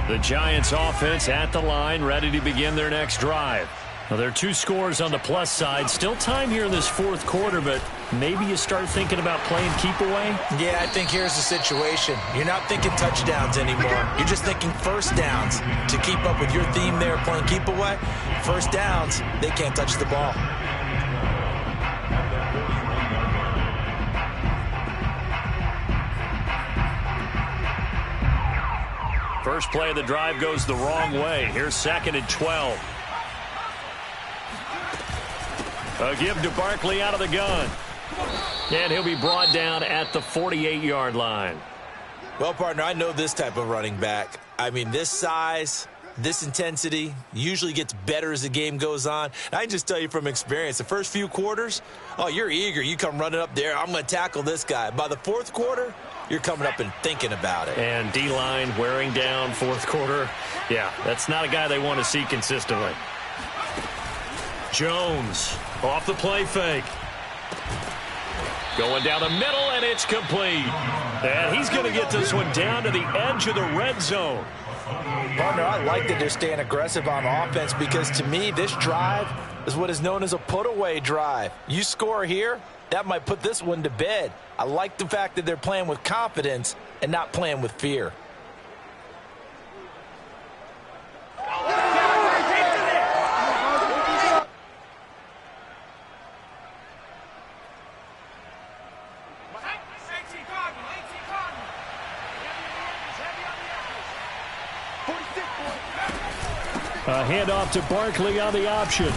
The Giants offense at the line, ready to begin their next drive. Well, there are 2 scores on the plus side. Still time here in this 4th quarter, but maybe you start thinking about playing keep away? Yeah, I think here's the situation. You're not thinking touchdowns anymore. You're just thinking 1st downs. To keep up with your theme there, playing keep away, 1st downs, they can't touch the ball. First play of the drive goes the wrong way. Here's 2nd and 12. A give to Barkley out of the gun. And he'll be brought down at the 48-yard line. Well, partner, I know this type of running back. I mean, this size, this intensity usually gets better as the game goes on. And I can just tell you from experience, the first few quarters, oh, you're eager. You come running up there, I'm going to tackle this guy. By the 4th quarter, you're coming up and thinking about it. And D-line wearing down 4th quarter. Yeah, that's not a guy they want to see consistently. Jones off the play fake. Going down the middle, and it's complete. And he's going to get this one down to the edge of the red zone. Partner, I like that they're staying aggressive on offense because, to me, this drive is what is known as a put-away drive. You score here, that might put this one to bed. I like the fact that they're playing with confidence and not playing with fear. A handoff to Barkley on the option.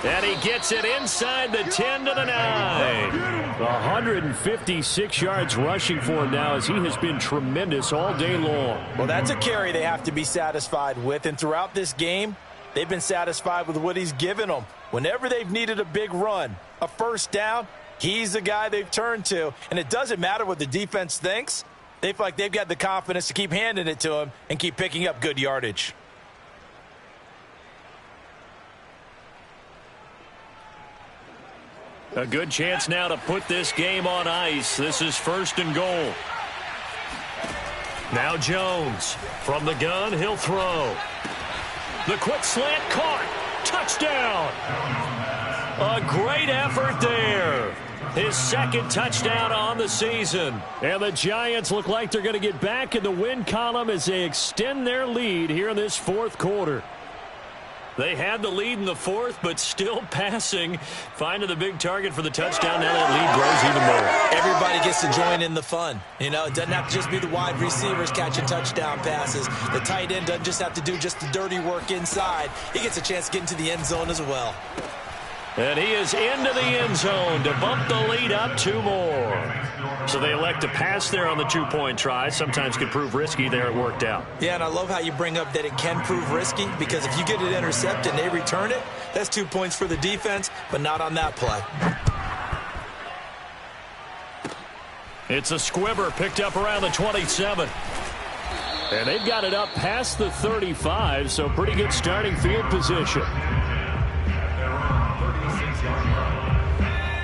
And he gets it inside the 10 to the 9. 156 yards rushing for him now as he has been tremendous all day long. Well, that's a carry they have to be satisfied with. And throughout this game, they've been satisfied with what he's given them. Whenever they've needed a big run, a 1st down, he's the guy they've turned to. And it doesn't matter what the defense thinks. They feel like they've got the confidence to keep handing it to him and keep picking up good yardage. A good chance now to put this game on ice. This is 1st and goal. Now Jones. From the gun, he'll throw. The quick slant caught. Touchdown. A great effort there. His 2nd touchdown on the season. And the Giants look like they're going to get back in the win column as they extend their lead here in this 4th quarter. They had the lead in the fourth, but still passing. Finding the big target for the touchdown. Now that lead grows even more. Everybody gets to join in the fun. You know, it doesn't have to just be the wide receivers catching touchdown passes. The tight end doesn't just have to do just the dirty work inside. He gets a chance to get into the end zone as well. And he is into the end zone to bump the lead up 2 more. So they elect to pass there on the 2-point try. Sometimes could prove risky. There it worked out. Yeah, and I love how you bring up that it can prove risky, because if you get it intercepted and they return it, that's 2 points for the defense, but not on that play. It's a squibber picked up around the 27. And they've got it up past the 35, so pretty good starting field position.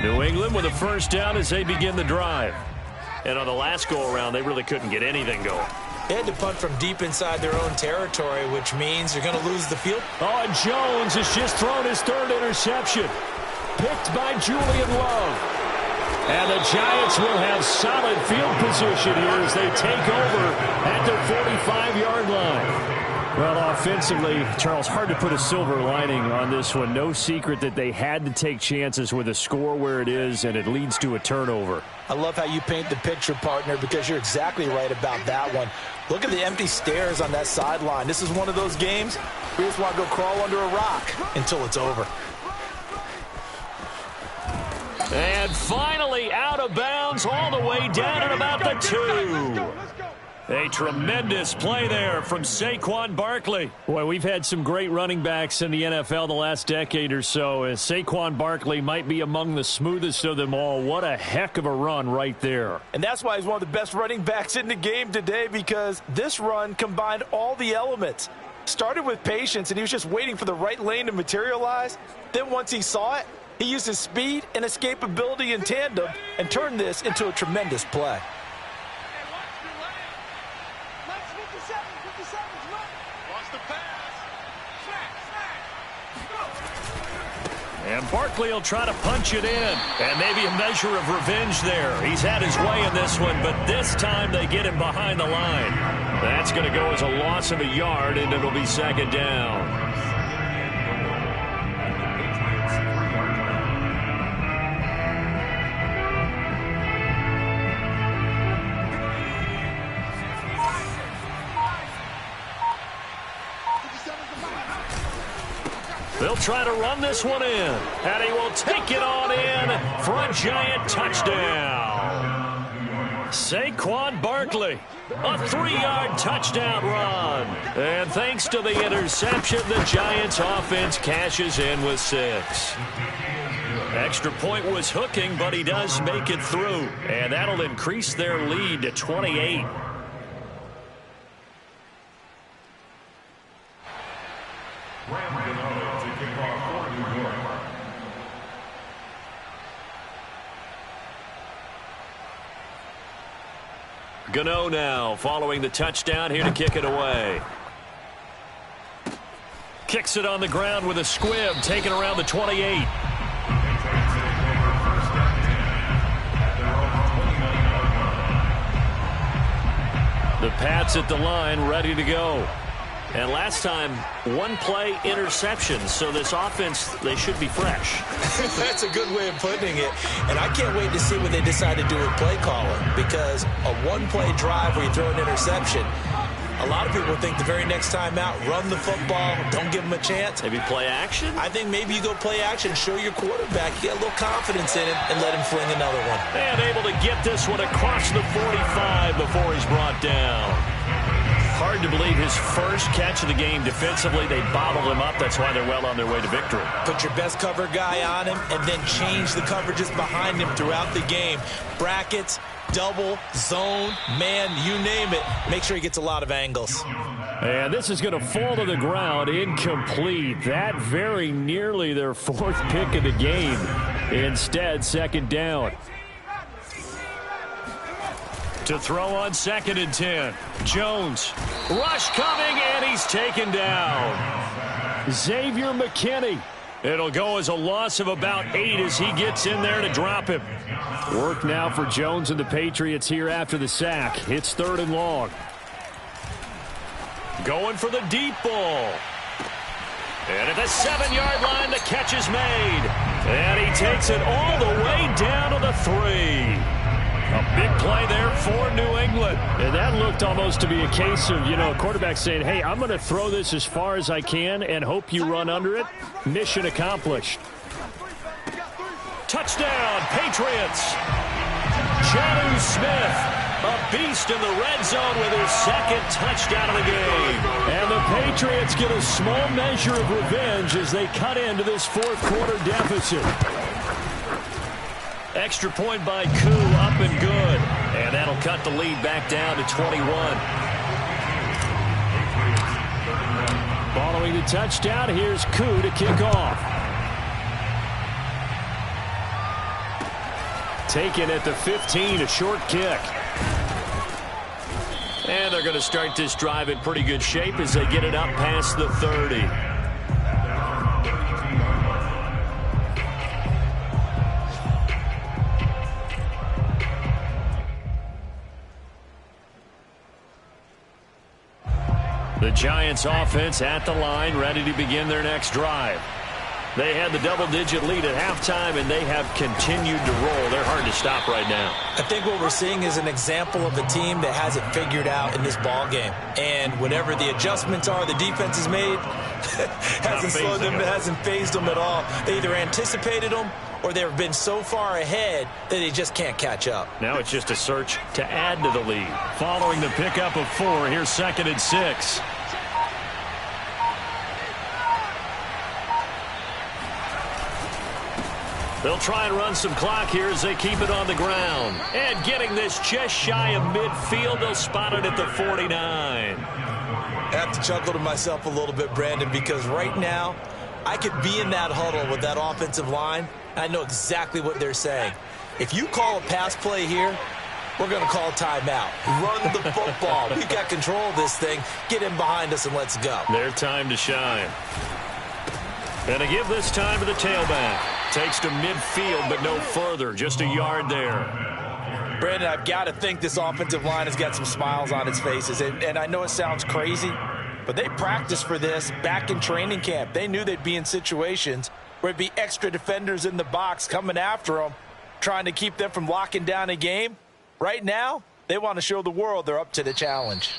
New England with a first down as they begin the drive. And on the last go-around, they really couldn't get anything going. They had to punt from deep inside their own territory, which means you're going to lose the field. Oh, and Jones has just thrown his 3rd interception. Picked by Julian Love. And the Giants will have solid field position here as they take over at their 45-yard line. Well, offensively, Charles, hard to put a silver lining on this one. No secret that they had to take chances with a score where it is, and it leads to a turnover. I love how you paint the picture, partner, because you're exactly right about that one. Look at the empty stairs on that sideline. This is one of those games we just want to go crawl under a rock until it's over. And finally out of bounds all the way down at about the 2. A tremendous play there from Saquon Barkley. Boy, we've had some great running backs in the NFL the last decade or so. Saquon Barkley might be among the smoothest of them all. What a heck of a run right there. And that's why he's one of the best running backs in the game today, because this run combined all the elements. Started with patience, and he was just waiting for the right lane to materialize. Then once he saw it, he used his speed and escapability in tandem and turned this into a tremendous play. And Barkley will try to punch it in. And maybe a measure of revenge there. He's had his way in this one, but this time they get him behind the line. That's going to go as a loss of a yard, and it'll be 2nd down. They'll try to run this one in, and he will take it on in for a Giant touchdown. Saquon Barkley, a 3-yard touchdown run. And thanks to the interception, the Giants offense cashes in with 6. Extra point was hooking, but he does make it through, and that'll increase their lead to 28. Gano now following the touchdown, here to kick it away. Kicks it on the ground with a squib, taken around the 28. The Pats at the line, ready to go. And last time, 1-play interception. So this offense, they should be fresh. That's a good way of putting it. And I can't wait to see what they decide to do with play calling, because a 1-play drive where you throw an interception, a lot of people think the very next time out, run the football, don't give them a chance. Maybe play action? I think maybe you go play action, show your quarterback, you get a little confidence in him, and let him fling another one. And able to get this one across the 45 before he's brought down. Hard to believe his first catch of the game defensively. They bottled him up. That's why they're well on their way to victory. Put your best cover guy on him and then change the coverages behind him throughout the game. Brackets, double, zone, man, you name it. Make sure he gets a lot of angles. And this is going to fall to the ground, incomplete. That very nearly their 4th pick of the game. Instead, 2nd down. To throw on 2nd and 10. Jones. Rush coming, and he's taken down. Xavier McKinney. It'll go as a loss of about 8 as he gets in there to drop him. Work now for Jones and the Patriots here after the sack. It's 3rd and long. Going for the deep ball. And at the 7-yard line, the catch is made. And he takes it all the way down to the 3. A big play there for New England. And that looked almost to be a case of, a quarterback saying, hey, I'm going to throw this as far as I can and hope you run under it. Mission accomplished. Touchdown, Patriots. Jonnu Smith, a beast in the red zone with his second touchdown of the game. And the Patriots get a small measure of revenge as they cut into this fourth quarter deficit. Extra point by Koo, up and good. And that'll cut the lead back down to 21. Following the touchdown, here's Koo to kick off. Taken at the 15, a short kick. And they're going to start this drive in pretty good shape as they get it up past the 30. The Giants offense at the line, ready to begin their next drive. They had the double-digit lead at halftime, and they have continued to roll. They're hard to stop right now. I think what we're seeing is an example of a team that has it figured out in this ball game. And whatever the adjustments are the defense has made hasn't slowed them, hasn't phased them at all. They either anticipated them or they've been so far ahead that they just can't catch up. Now it's just a search to add to the lead. Following the pickup of 4, here's 2nd and 6. They'll try and run some clock here as they keep it on the ground. And getting this just shy of midfield, they'll spot it at the 49. I have to chuckle to myself a little bit, Brandon, because right now I could be in that huddle with that offensive line. I know exactly what they're saying. If you call a pass play here, we're going to call timeout. Run the football. We got control of this thing. Get in behind us and let's go. Their time to shine. And to give this time to the tailback. Takes to midfield, but no further. Just a yard there. Brandon, I've got to think this offensive line has got some smiles on its faces. And I know it sounds crazy, but they practiced for this back in training camp. They knew they'd be in situations where it'd be extra defenders in the box coming after them, trying to keep them from locking down a game. Right now, they want to show the world they're up to the challenge.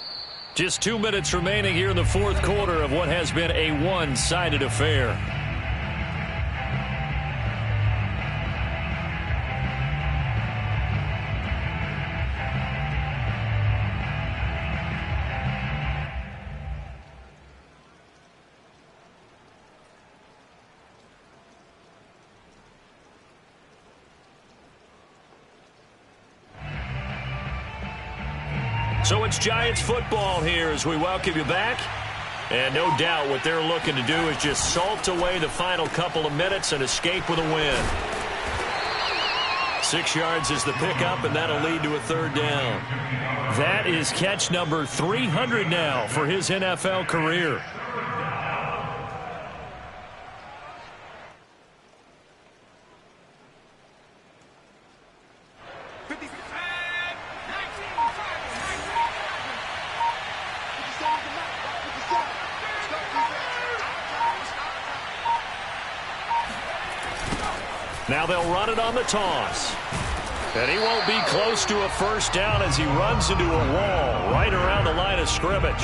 Just 2 minutes remaining here in the fourth quarter of what has been a one-sided affair. So it's Giants football here as we welcome you back. And no doubt what they're looking to do is just salt away the final couple of minutes and escape with a win. 6 yards is the pickup, and that'll lead to a 3rd down. That is catch number 300 now for his NFL career. Now they'll run it on the toss. And he won't be close to a 1st down as he runs into a wall right around the line of scrimmage.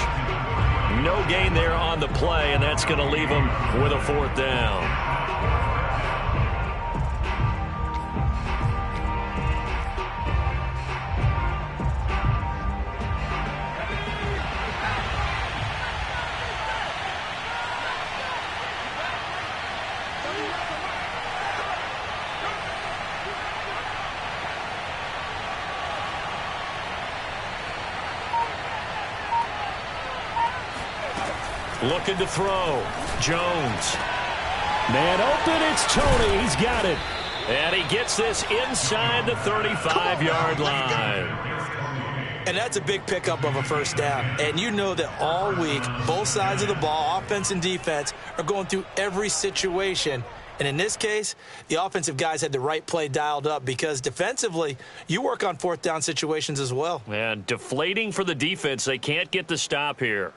No gain there on the play, and that's going to leave him with a 4th down. Looking to throw. Jones. Man open, it's Tony. He's got it. And he gets this inside the 35-yard line. And that's a big pickup of a 1st down. And you know that all week, both sides of the ball, offense and defense, are going through every situation. And in this case, the offensive guys had the right play dialed up because defensively, you work on 4th down situations as well. And deflating for the defense. They can't get the stop here.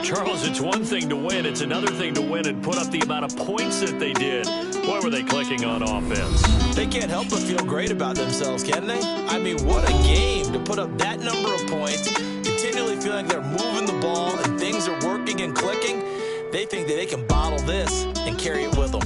Charles, it's one thing to win. It's another thing to win and put up the amount of points that they did. Boy, were they clicking on offense. They can't help but feel great about themselves, can they? I mean, what a game to put up that number of points, continually feeling they're moving the ball and things are working and clicking. They think that they can bottle this and carry it with them.